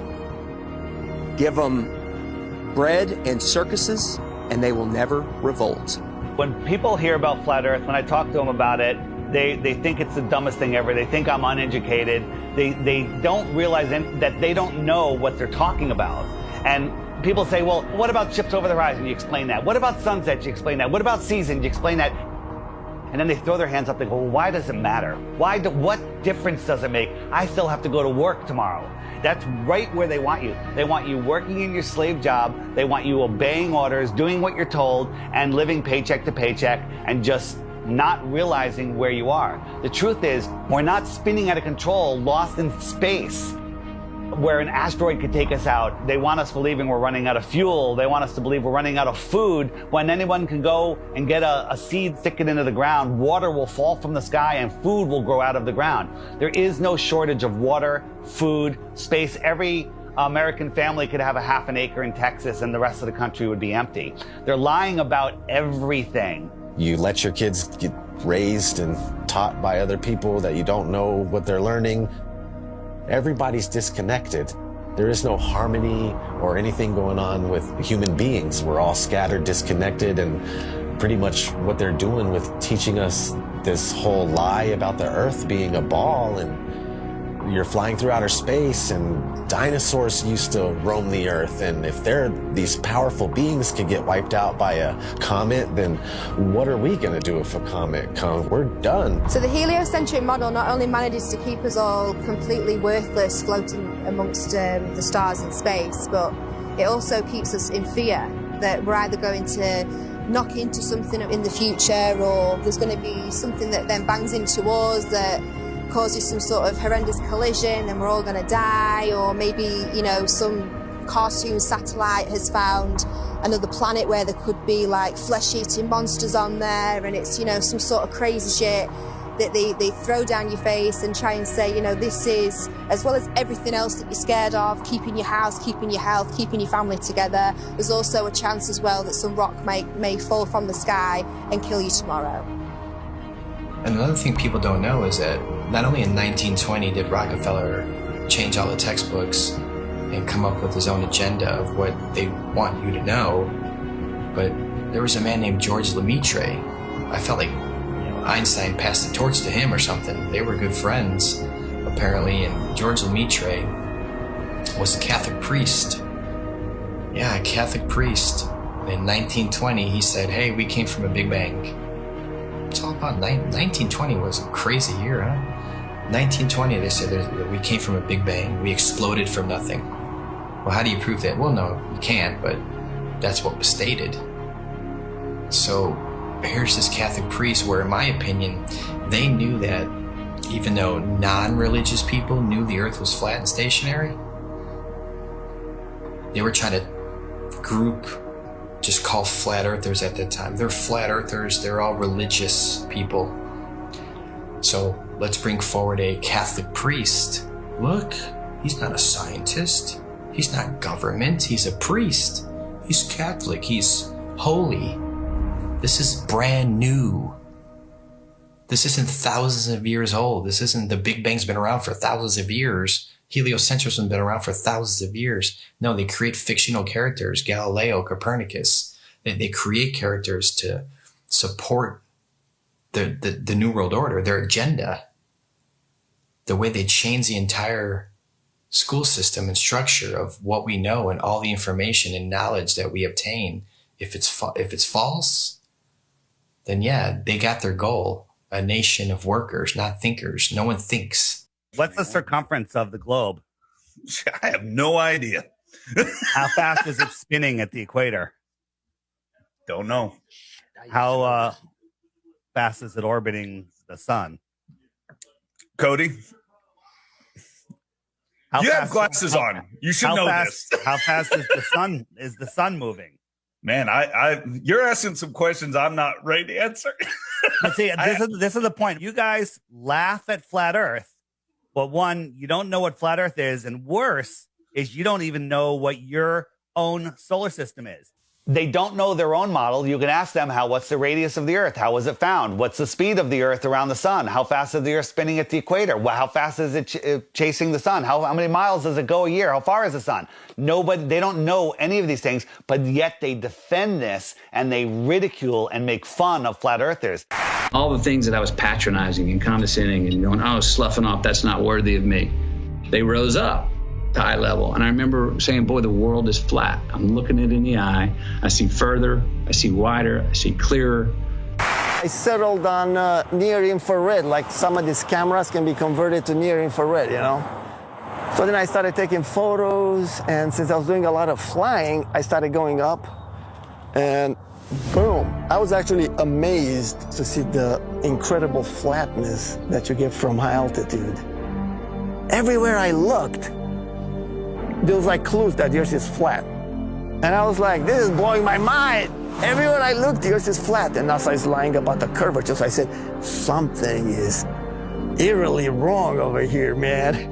Give them bread and circuses and they will never revolt. When people hear about Flat Earth, when I talk to them about it, they think it's the dumbest thing ever. They think I'm uneducated. They don't realize that they don't know what they're talking about. And people say, well, what about ships over the horizon? You explain that. What about sunsets? You explain that. What about seasons? You explain that. And then they throw their hands up. They go, well, why does it matter? What difference does it make? I still have to go to work tomorrow. That's right where they want you. They want you working in your slave job. They want you obeying orders, doing what you're told, and living paycheck to paycheck, and just not realizing where you are. The truth is, we're not spinning out of control, lost in space, where an asteroid could take us out. They want us believing we're running out of fuel. They want us to believe we're running out of food, when anyone can go and get a seed, stick it into the ground, water will fall from the sky, and food will grow out of the ground. There is no shortage of water, food, space. Every American family could have a half an acre in Texas and the rest of the country would be empty. They're lying about everything. You let your kids get raised and taught by other people that you don't know what they're learning. Everybody's disconnected. There is no harmony or anything going on with human beings. We're all scattered, disconnected, and pretty much what they're doing with teaching us this whole lie about the Earth being a ball, and you're flying through outer space, and dinosaurs used to roam the Earth, and if these powerful beings could get wiped out by a comet, then what are we going to do if a comet comes? We're done. So the heliocentric model not only manages to keep us all completely worthless floating amongst the stars in space, but it also keeps us in fear that we're either going to knock into something in the future, or there's going to be something that then bangs into us that causes some sort of horrendous collision and we're all going to die, or maybe, you know, some cartoon satellite has found another planet where there could be like flesh-eating monsters on there, and it's, you know, some sort of crazy shit that they throw down your face and try and say, you know, this is, as well as everything else that you're scared of, keeping your house, keeping your health, keeping your family together, there's also a chance as well that some rock may fall from the sky and kill you tomorrow. And another thing people don't know is that not only in 1920 did Rockefeller change all the textbooks and come up with his own agenda of what they want you to know, but there was a man named George Lemaitre. I felt like, you know, Einstein passed the torch to him or something. They were good friends, apparently, and George Lemaitre was a Catholic priest. Yeah, a Catholic priest. In 1920, he said, hey, we came from a Big Bang. It's all about 1920 was a crazy year, huh? 1920, they said that we came from a Big Bang. We exploded from nothing. Well, how do you prove that? Well, no, you can't, but that's what was stated. So here's this Catholic priest where, in my opinion, they knew that even though non-religious people knew the Earth was flat and stationary, they were trying to group, just call flat earthers at that time. They're flat earthers, they're all religious people. So let's bring forward a Catholic priest. Look, he's not a scientist. He's not government, he's a priest. He's Catholic, he's holy. This is brand new. This isn't thousands of years old. This isn't the Big Bang's been around for thousands of years. Heliocentrism has been around for thousands of years. No, they create fictional characters, Galileo, Copernicus. They create characters to support the New World Order, their agenda. The way they change the entire school system and structure of what we know and all the information and knowledge that we obtain. If it's false, then yeah, they got their goal. A nation of workers, not thinkers. No one thinks. What's the circumference of the globe? I have no idea. How fast is it spinning at the equator? Don't know. How fast is it orbiting the sun? Cody? You have glasses on. You should know this. How fast is the sun moving? Man, you're asking some questions I'm not ready to answer. But see, this is the point. You guys laugh at flat Earth, but one, you don't know what flat Earth is, and worse is you don't even know what your own solar system is. They don't know their own model. You can ask them, what's the radius of the Earth? How was it found? What's the speed of the Earth around the sun? How fast is the Earth spinning at the equator? How fast is it chasing the sun? How many miles does it go a year? How far is the sun? They don't know any of these things, but yet they defend this and they ridicule and make fun of flat earthers. All the things that I was patronizing and condescending and going, oh, sloughing off, that's not worthy of me. They rose up to eye level. And I remember saying, boy, the world is flat. I'm looking it in the eye. I see further, I see wider, I see clearer. I settled on near infrared, like some of these cameras can be converted to near infrared, you know? So then I started taking photos, and since I was doing a lot of flying, I started going up, and boom. I was actually amazed to see the incredible flatness that you get from high altitude. Everywhere I looked, there was like clues that the Earth is flat. And I was like, this is blowing my mind. Everywhere I looked, the Earth is flat. And NASA is lying about the curvature. So I said, something is eerily wrong over here, man.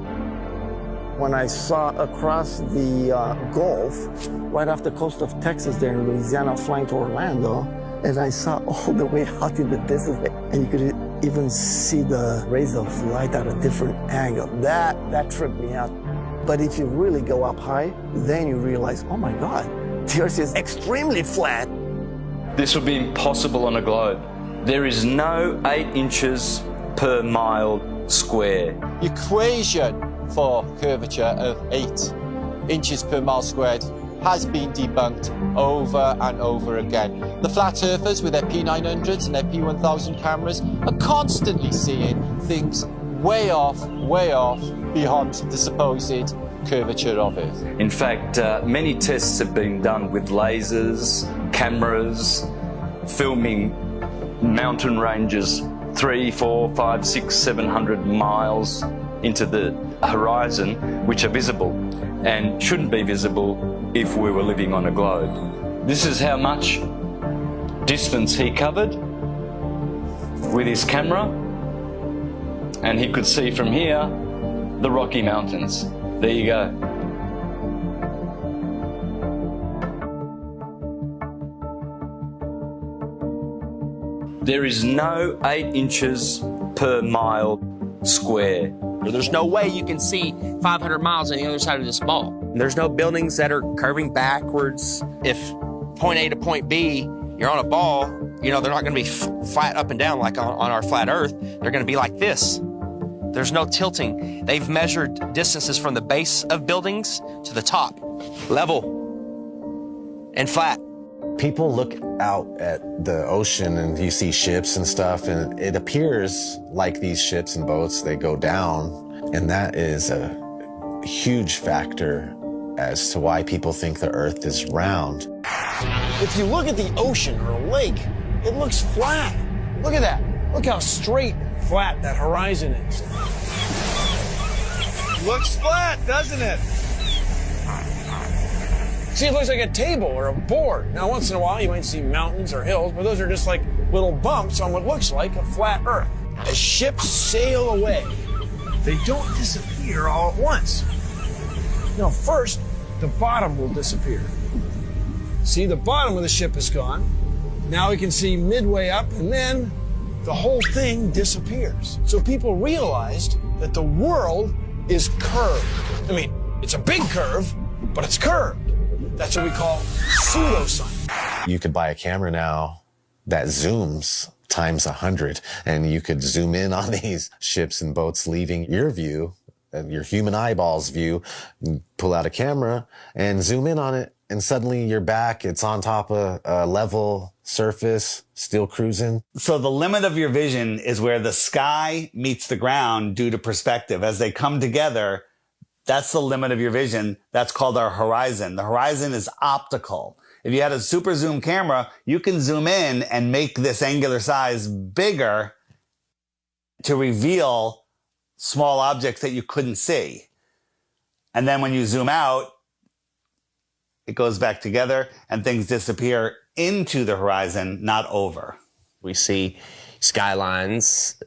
When I saw across the Gulf, right off the coast of Texas there in Louisiana, flying to Orlando, and I saw all the way out in the distance, and you could even see the rays of light at a different angle. That tripped me out. But if you really go up high, then you realize, oh my God, the Earth is extremely flat. This would be impossible on a globe. There is no 8 inches per mile square. Equation for curvature of 8 inches per mile squared has been debunked over and over again. The flat earthers with their P900s and their P1000 cameras are constantly seeing things way off beyond the supposed curvature of Earth. In fact, many tests have been done with lasers, cameras, filming mountain ranges 300, 400, 500, 600, 700 miles into the horizon, which are visible and shouldn't be visible if we were living on a globe. This is how much distance he covered with his camera, and he could see from here the Rocky Mountains. There you go. There is no 8 inches per mile square. There's no way you can see 500 miles on the other side of this ball. There's no buildings that are curving backwards. If point A to point B, you're on a ball, you know, they're not going to be flat up and down like on our flat Earth. They're going to be like this. There's no tilting. They've measured distances from the base of buildings to the top, level and flat. People look out at the ocean and you see ships and stuff, and it appears like these ships and boats, they go down, and that is a huge factor as to why people think the Earth is round. If you look at the ocean or a lake, it looks flat. Look at that. Look how straight and flat that horizon is. Looks flat, doesn't it? See, it looks like a table or a board. Now, once in a while, you might see mountains or hills, but those are just like little bumps on what looks like a flat Earth. As ships sail away, they don't disappear all at once. No, first, the bottom will disappear. See, the bottom of the ship is gone. Now we can see midway up, and then the whole thing disappears. So people realized that the world is curved. I mean, it's a big curve, but it's curved. That's what we call pseudoscience. You could buy a camera now that zooms times 100, and you could zoom in on these ships and boats leaving your view, your human eyeballs view, pull out a camera and zoom in on it, and suddenly you're back. It's on top of a level surface, still cruising. So the limit of your vision is where the sky meets the ground due to perspective. As they come together, that's the limit of your vision. That's called our horizon. The horizon is optical. If you had a super zoom camera, you can zoom in and make this angular size bigger to reveal small objects that you couldn't see. And then when you zoom out, it goes back together and things disappear into the horizon, not over. We see skylines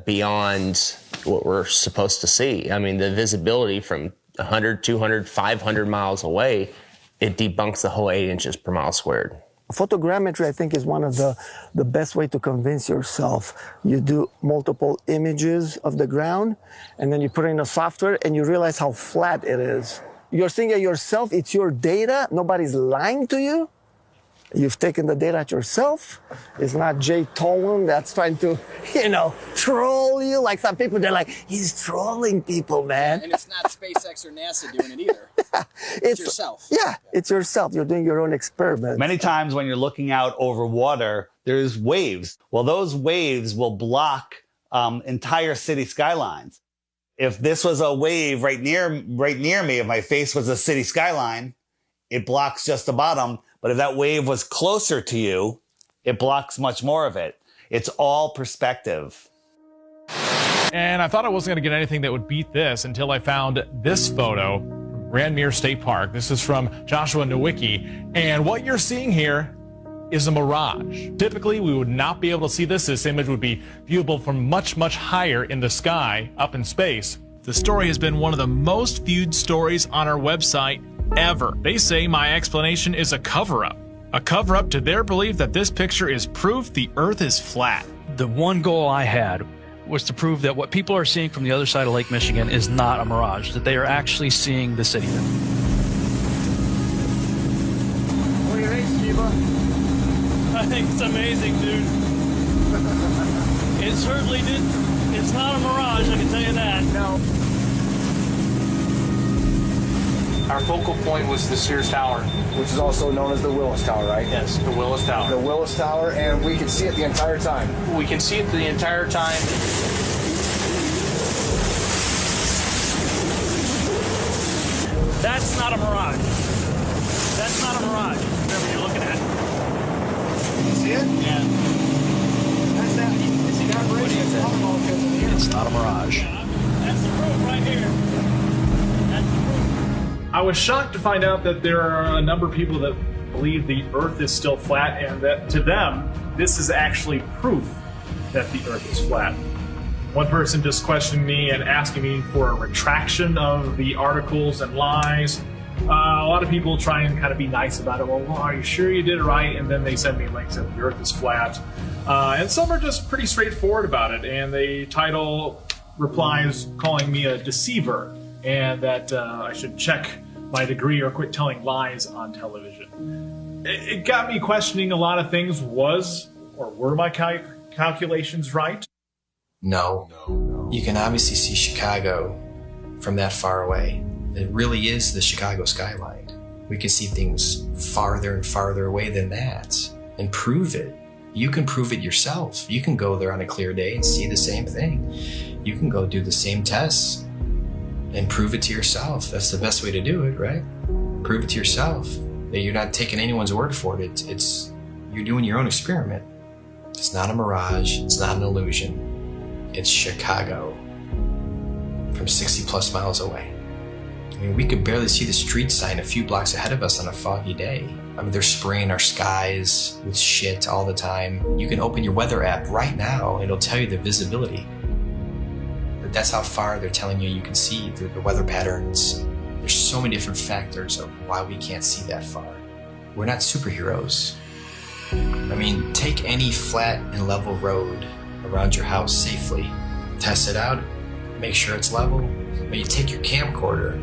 beyond what we're supposed to see. I mean, the visibility from 100, 200, 500 miles away, it debunks the whole 8 inches per mile squared. Photogrammetry, I think, is one of the best way to convince yourself. You do multiple images of the ground, and then you put it in a software, and you realize how flat it is. You're seeing it yourself. It's your data. Nobody's lying to you. You've taken the data out yourself. It's not Jtolan that's trying to, troll you. Like some people, they're like, he's trolling people, man. And it's not SpaceX or NASA doing it either. It's yourself. Yeah, it's yourself. You're doing your own experiment. Many times when you're looking out over water, there's waves. Well, those waves will block entire city skylines. If this was a wave right near me, if my face was a city skyline, it blocks just the bottom. But if that wave was closer to you, it blocks much more of it. It's all perspective. And I thought I wasn't going to get anything that would beat this until I found this photo from Grandmere State Park. This is from Joshua Nowicki. And what you're seeing here is a mirage. Typically, we would not be able to see this. This image would be viewable from much, much higher in the sky, up in space. The story has been one of the most viewed stories on our website ever. They say my explanation is a cover-up. A cover-up to their belief that this picture is proof the Earth is flat. The one goal I had was to prove that what people are seeing from the other side of Lake Michigan is not a mirage, that they are actually seeing the city. What do you think, Steva? I think it's amazing, dude. It certainly did. It's not a mirage, I can tell you that. No. Our focal point was the Sears Tower, which is also known as the Willis Tower, right? Yes, the Willis Tower. The Willis Tower, and we can see it the entire time. We can see it the entire time. That's not a mirage. That's not a mirage, whatever you're looking at. You see it? Yeah. That's that. You see that bridge? It's not a mirage. That's the proof right here. I was shocked to find out that there are a number of people that believe the Earth is still flat, and that to them, this is actually proof that the Earth is flat. One person just questioned me and asking me for a retraction of the articles and lies. A lot of people try and kind of be nice about it. Well, are you sure you did it right? And then they send me links that the Earth is flat. And some are just pretty straightforward about it, and they title replies calling me a deceiver, and that I should check my degree or quit telling lies on television. It got me questioning a lot of things. Were my calculations right? No. You can obviously see Chicago from that far away. It really is the Chicago skyline. We can see things farther and farther away than that and prove it. You can prove it yourself. You can go there on a clear day and see the same thing. You can go do the same tests and prove it to yourself. That's the best way to do it, right? Prove it to yourself. That you're not taking anyone's word for it. You're doing your own experiment. It's not a mirage. It's not an illusion. It's Chicago from 60 plus miles away. I mean, we could barely see the street sign a few blocks ahead of us on a foggy day. I mean, they're spraying our skies with shit all the time. You can open your weather app right now and it'll tell you the visibility. That's how far they're telling you can see the weather patterns. There's so many different factors of why we can't see that far. We're not superheroes. I mean, take any flat and level road around your house safely. Test it out, make sure it's level. But you take your camcorder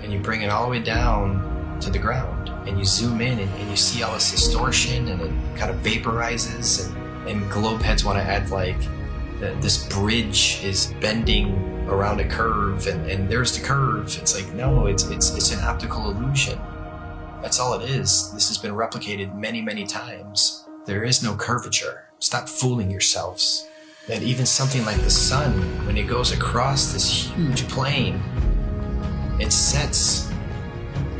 and you bring it all the way down to the ground and you zoom in and you see all this distortion and it kind of vaporizes and globe heads want to add like this bridge is bending around a curve and there's the curve. It's like, no, it's an optical illusion. That's all it is. This has been replicated many, many times. There is no curvature. Stop fooling yourselves. That even something like the sun, when it goes across this huge plane, it sets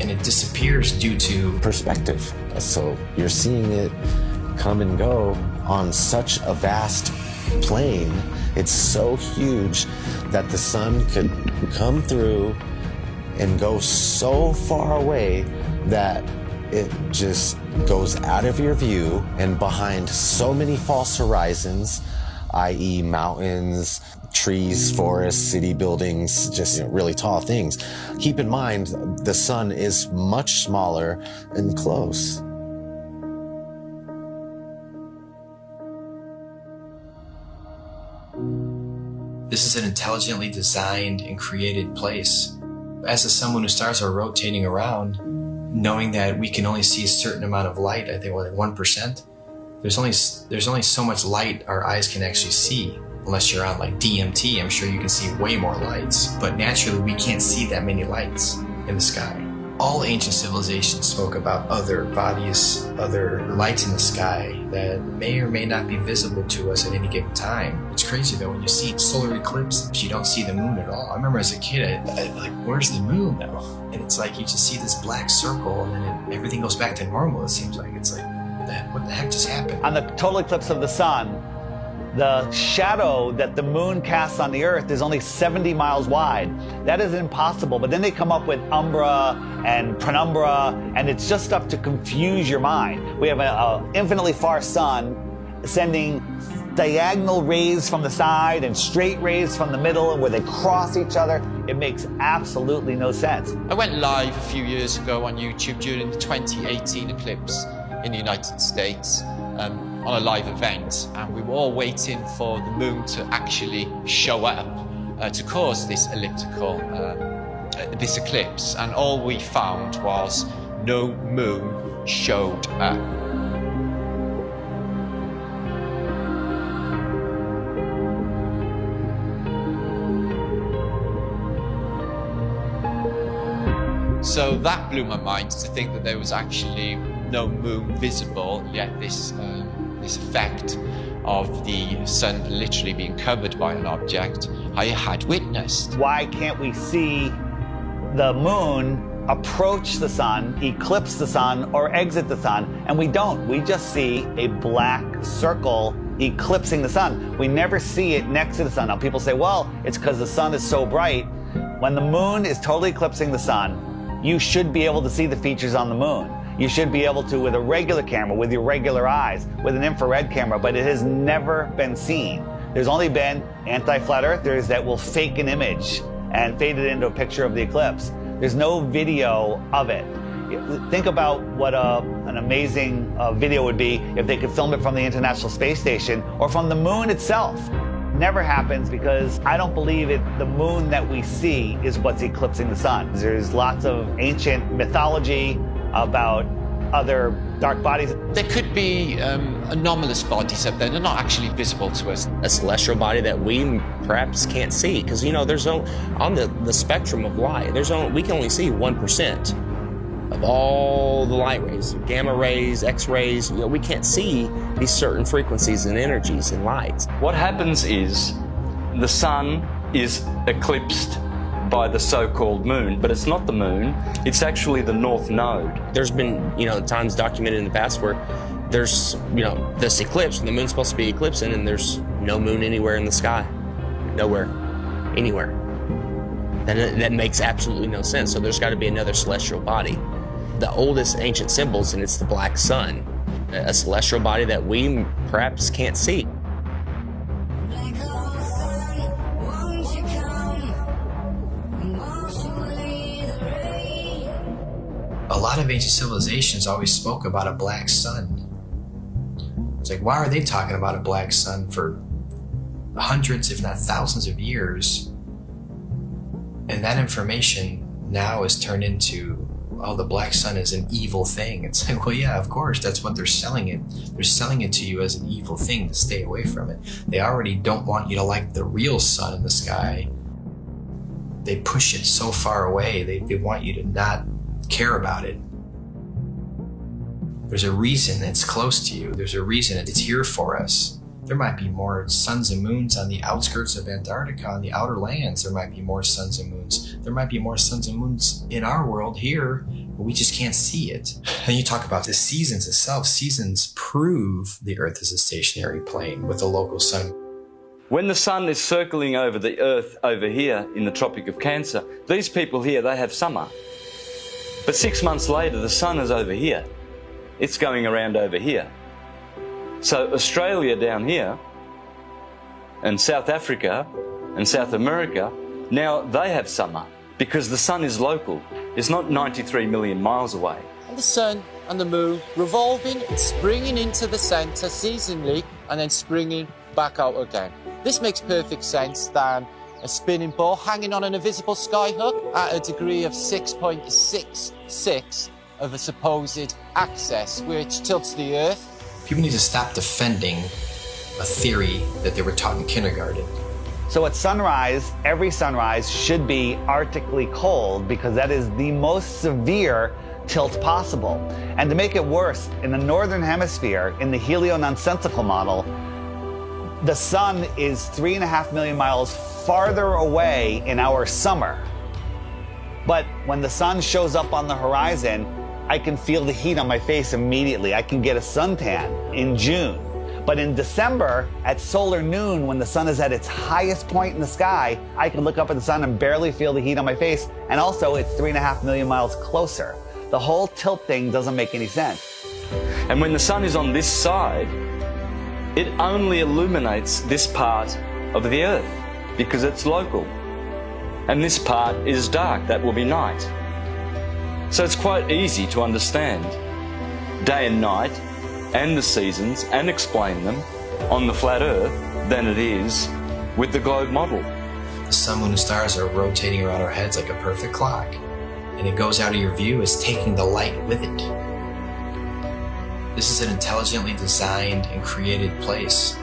and it disappears due to perspective. So you're seeing it come and go on such a vast plane. It's so huge that the sun could come through and go so far away that it just goes out of your view and behind so many false horizons, i.e. mountains, trees, forests, city buildings, just really tall things. Keep in mind, the sun is much smaller and close. This is an intelligently designed and created place. As someone whose stars are rotating around, knowing that we can only see a certain amount of light, I think like 1%, there's only so much light our eyes can actually see. Unless you're on like DMT, I'm sure you can see way more lights. But naturally, we can't see that many lights in the sky. All ancient civilizations spoke about other bodies, other lights in the sky that may or may not be visible to us at any given time. It's crazy though, when you see solar eclipse, you don't see the moon at all. I remember as a kid, I like, where's the moon now? And it's like you just see this black circle and then everything goes back to normal, it seems like. It's like, What the heck just happened? On the total eclipse of the sun, the shadow that the moon casts on the Earth is only 70 miles wide. That is impossible. But then they come up with umbra and penumbra, and it's just stuff to confuse your mind. We have an infinitely far sun sending diagonal rays from the side and straight rays from the middle, and where they cross each other. It makes absolutely no sense. I went live a few years ago on YouTube during the 2018 eclipse in the United States on a live event, and we were all waiting for the moon to actually show up to cause this elliptical, this eclipse, and all we found was no moon showed up. So that blew my mind, to think that there was actually no moon visible, yet this effect of the sun literally being covered by an object I had witnessed. Why can't we see the moon approach the sun, eclipse the sun, or exit the sun? And we don't. We just see a black circle eclipsing the sun. We never see it next to the sun. Now people say, well, it's because the sun is so bright. When the moon is totally eclipsing the sun, you should be able to see the features on the moon. You should be able to with a regular camera, with your regular eyes, with an infrared camera, but it has never been seen. There's only been anti-flat earthers that will fake an image and fade it into a picture of the eclipse. There's no video of it. Think about what an amazing video would be if they could film it from the International Space Station or from the moon itself. Never happens, because I don't believe the moon that we see is what's eclipsing the sun. There's lots of ancient mythology about other dark bodies. There could be anomalous bodies up there. They're not actually visible to us. A celestial body that we perhaps can't see, because there's on the spectrum of light, we can only see 1% of all the light rays, gamma rays, X-rays. We can't see these certain frequencies and energies and lights. What happens is the sun is eclipsed by the so-called moon, but it's not the moon, it's actually the north node. There's been, times documented in the past where there's, this eclipse, and the moon's supposed to be eclipsing, and there's no moon anywhere in the sky. Nowhere. Anywhere. That makes absolutely no sense. So there's got to be another celestial body. The oldest ancient symbols, and it's the black sun, a celestial body that we perhaps can't see. A lot of ancient civilizations always spoke about a black sun. It's like, why are they talking about a black sun for hundreds, if not thousands of years? And that information now is turned into, oh, the black sun is an evil thing. It's like, well, yeah, of course, that's what they're selling it. They're selling it to you as an evil thing to stay away from it. They already don't want you to like the real sun in the sky. They push it so far away. They want you to not care about it. There's a reason it's close to you. There's a reason it's here for us. There might be more suns and moons on the outskirts of Antarctica, on the outer lands. There might be more suns and moons. There might be more suns and moons in our world here, but we just can't see it. And you talk about the seasons itself. Seasons prove the Earth is a stationary plane with a local sun. When the sun is circling over the Earth over here in the Tropic of Cancer, these people here, they have summer. But 6 months later, the sun is over here. It's going around over here. So Australia down here, and South Africa, and South America, now they have summer because the sun is local. It's not 93 million miles away. And the sun and the moon revolving and springing into the center seasonally and then springing back out again. This makes perfect sense than a spinning ball hanging on an invisible skyhook at a degree of 6.66 of a supposed axis, which tilts the Earth. People need to stop defending a theory that they were taught in kindergarten. So at sunrise, every sunrise should be arctically cold, because that is the most severe tilt possible. And to make it worse, in the northern hemisphere, in the helio-nonsensical model, the sun is 3.5 million miles farther away in our summer. But when the sun shows up on the horizon, I can feel the heat on my face immediately. I can get a suntan in June. But in December, at solar noon, when the sun is at its highest point in the sky, I can look up at the sun and barely feel the heat on my face. And also, it's 3.5 million miles closer. The whole tilt thing doesn't make any sense. And when the sun is on this side, it only illuminates this part of the Earth because it's local. And this part is dark, that will be night. So it's quite easy to understand day and night and the seasons and explain them on the flat Earth than it is with the globe model. The sun, moon, and stars are rotating around our heads like a perfect clock, and it goes out of your view as taking the light with it. This is an intelligently designed and created place.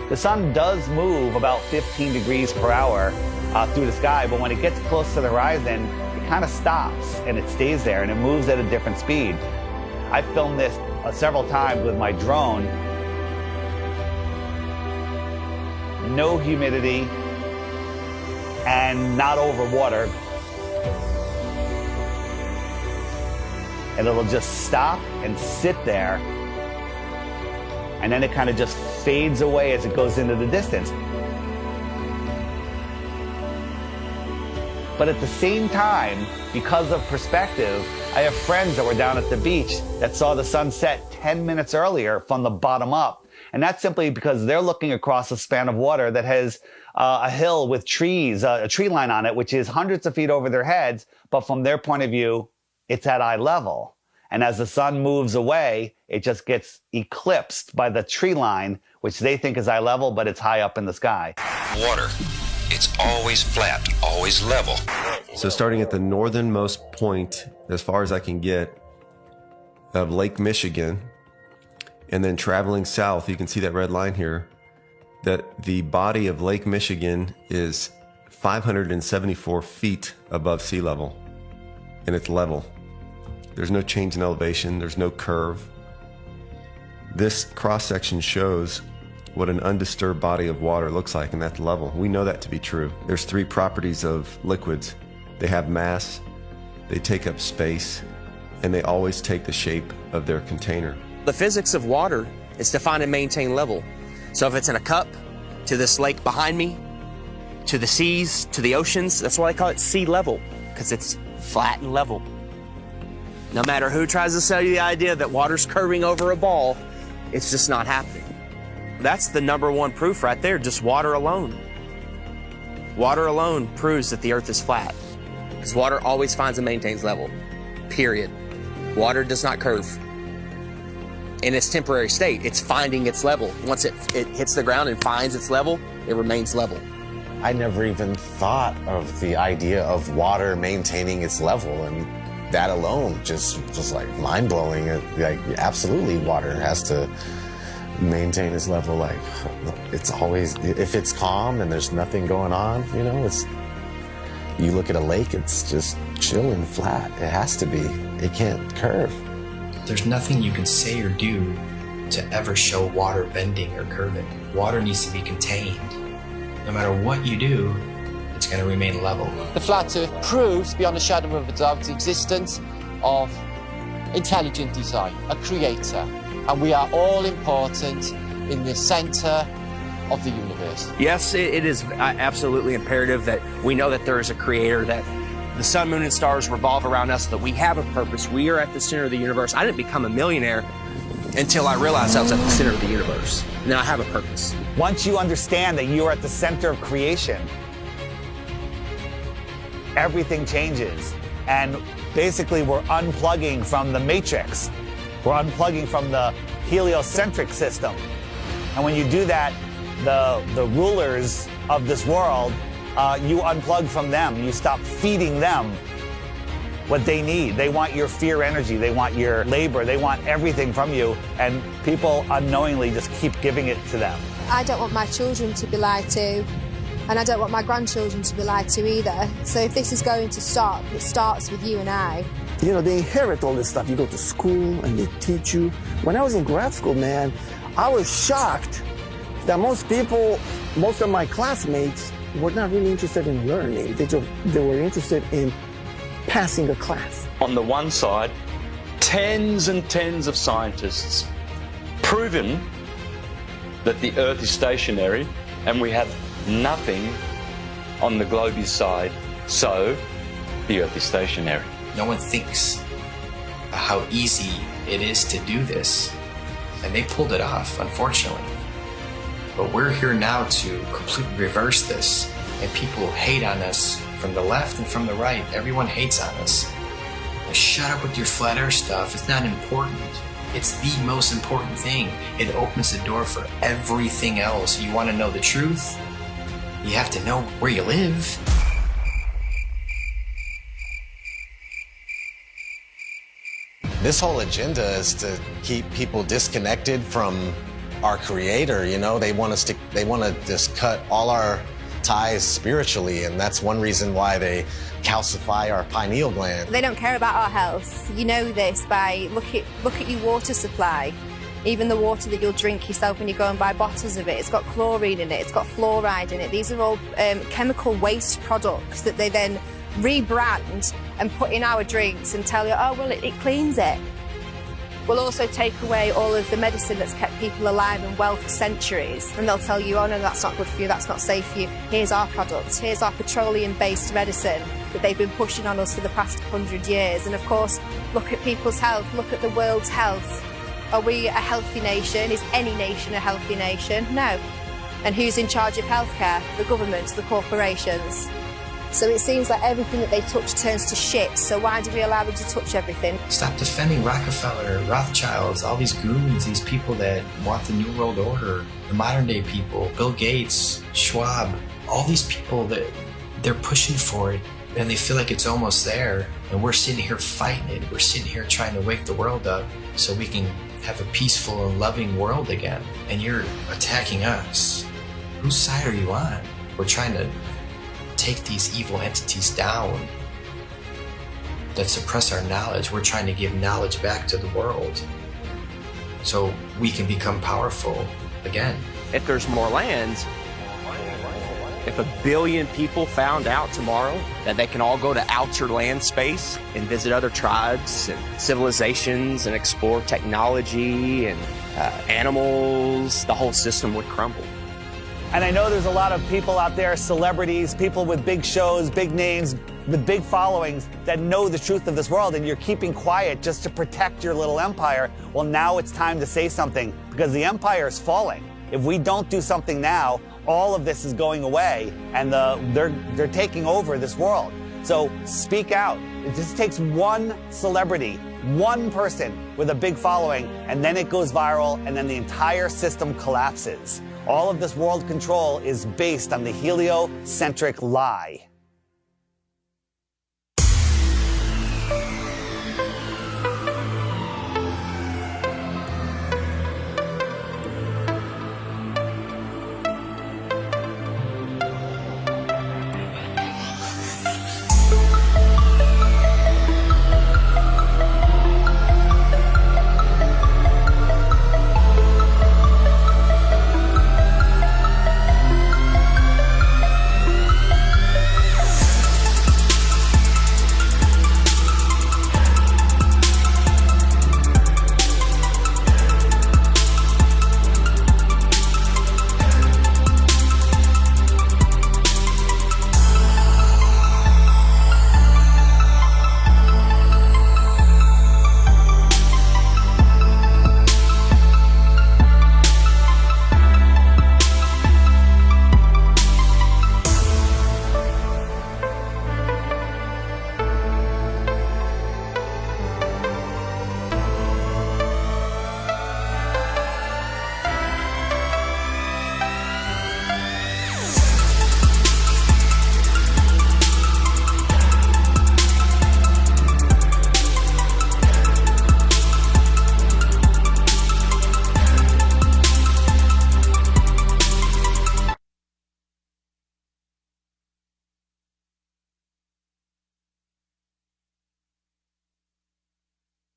The sun does move about 15 degrees per hour through the sky, but when it gets close to the horizon, it kind of stops and it stays there and it moves at a different speed. I filmed this several times with my drone. No humidity and not over water. And it'll just stop and sit there, and then it kind of just fades away as it goes into the distance. But at the same time, because of perspective, I have friends that were down at the beach that saw the sun set 10 minutes earlier from the bottom up. And that's simply because they're looking across a span of water that has a hill with trees, a tree line on it, which is hundreds of feet over their heads. But from their point of view, it's at eye level. And as the sun moves away, it just gets eclipsed by the tree line, which they think is eye level, but it's high up in the sky. Water. It's always flat, always level. So starting at the northernmost point, as far as I can get, of Lake Michigan, and then traveling south, you can see that red line here, that the body of Lake Michigan is 574 feet above sea level, and it's level. There's no change in elevation, there's no curve. This cross-section shows what an undisturbed body of water looks like, and that's level. We know that to be true. There's three properties of liquids. They have mass, they take up space, and they always take the shape of their container. The physics of water is to find and maintain level. So if it's in a cup, to this lake behind me, to the seas, to the oceans, that's why I call it sea level, because it's flat and level. No matter who tries to sell you the idea that water's curving over a ball, it's just not happening. That's the #1 proof right there, just water alone. Water alone proves that the Earth is flat, because water always finds and maintains level, period. Water does not curve. In its temporary state, it's finding its level. Once it hits the ground and finds its level, it remains level. I never even thought of the idea of water maintaining its level, and that alone just was like mind-blowing. Like, absolutely, water has to maintain its level. Like, it's always, if it's calm and there's nothing going on, you know, you look at a lake, it's just chilling flat. It has to be. It can't curve. There's nothing you can say or do to ever show water bending or curving. Water needs to be contained. No matter what you do, it's going to remain level. The flat Earth proves beyond a shadow of a doubt the existence of intelligent design, a creator, and we are all important in the center of the universe. Yes, it is absolutely imperative that we know that there is a creator, that the sun, moon, and stars revolve around us, that we have a purpose. We are at the center of the universe. I didn't become a millionaire until I realized I was at the center of the universe. Now I have a purpose. Once you understand that you are at the center of creation, everything changes. And basically, we're unplugging from the matrix. We're unplugging from the heliocentric system. And when you do that, the rulers of this world, you unplug from them. You stop feeding them what they need. They want your fear energy. They want your labor. They want everything from you. And people unknowingly just keep giving it to them. I don't want my children to be lied to, and I don't want my grandchildren to be lied to either. So if this is going to stop, it starts with you and I. You know, they inherit all this stuff. You go to school and they teach you. When I was in grad school, man, I was shocked that most of my classmates were not really interested in learning. They were interested in passing a class. On the one side, tens and tens of scientists proven that the Earth is stationary and we have nothing on the globe's side, so the Earth is stationary. No one thinks how easy it is to do this, and they pulled it off, unfortunately. But we're here now to completely reverse this, and people hate on us from the left and from the right. Everyone hates on us. Like, shut up with your flat earth stuff. It's not important. It's the most important thing. It opens the door for everything else. You want to know the truth? You have to know where you live. This whole agenda is to keep people disconnected from our creator. You know, they want to just cut all our ties spiritually, and that's one reason why they calcify our pineal gland. They don't care about our health. You know this by look at your water supply. Even the water that you'll drink yourself when you go and buy bottles of it, it's got chlorine in it, it's got fluoride in it. These are all chemical waste products that they then rebrand and put in our drinks and tell you, oh, well, it cleans it. We'll also take away all of the medicine that's kept people alive and well for centuries. And they'll tell you, oh, no, that's not good for you, that's not safe for you. Here's our products, here's our petroleum-based medicine that they've been pushing on us for the past 100 years. And of course, look at people's health, look at the world's health. Are we a healthy nation? Is any nation a healthy nation? No. And who's in charge of healthcare? The government, the corporations. So it seems like everything that they touch turns to shit, so why do we allow them to touch everything? Stop defending Rockefeller, Rothschilds, all these goons, these people that want the New World Order, the modern day people, Bill Gates, Schwab, all these people that they're pushing for it and they feel like it's almost there, and we're sitting here fighting it. We're sitting here trying to wake the world up so we can have a peaceful and loving world again. And you're attacking us. Whose side are you on? We're trying to take these evil entities down that suppress our knowledge. We're trying to give knowledge back to the world so we can become powerful again. If there's more land, if 1 billion people found out tomorrow that they can all go to outer land space and visit other tribes and civilizations and explore technology and animals, the whole system would crumble. And I know there's a lot of people out there, celebrities, people with big shows, big names, with big followings that know the truth of this world, and you're keeping quiet just to protect your little empire. Well, now it's time to say something, because the empire is falling. If we don't do something now, all of this is going away, and they're taking over this world. So speak out. It just takes one celebrity, one person with a big following, and then it goes viral, and then the entire system collapses. All of this world control is based on the heliocentric lie.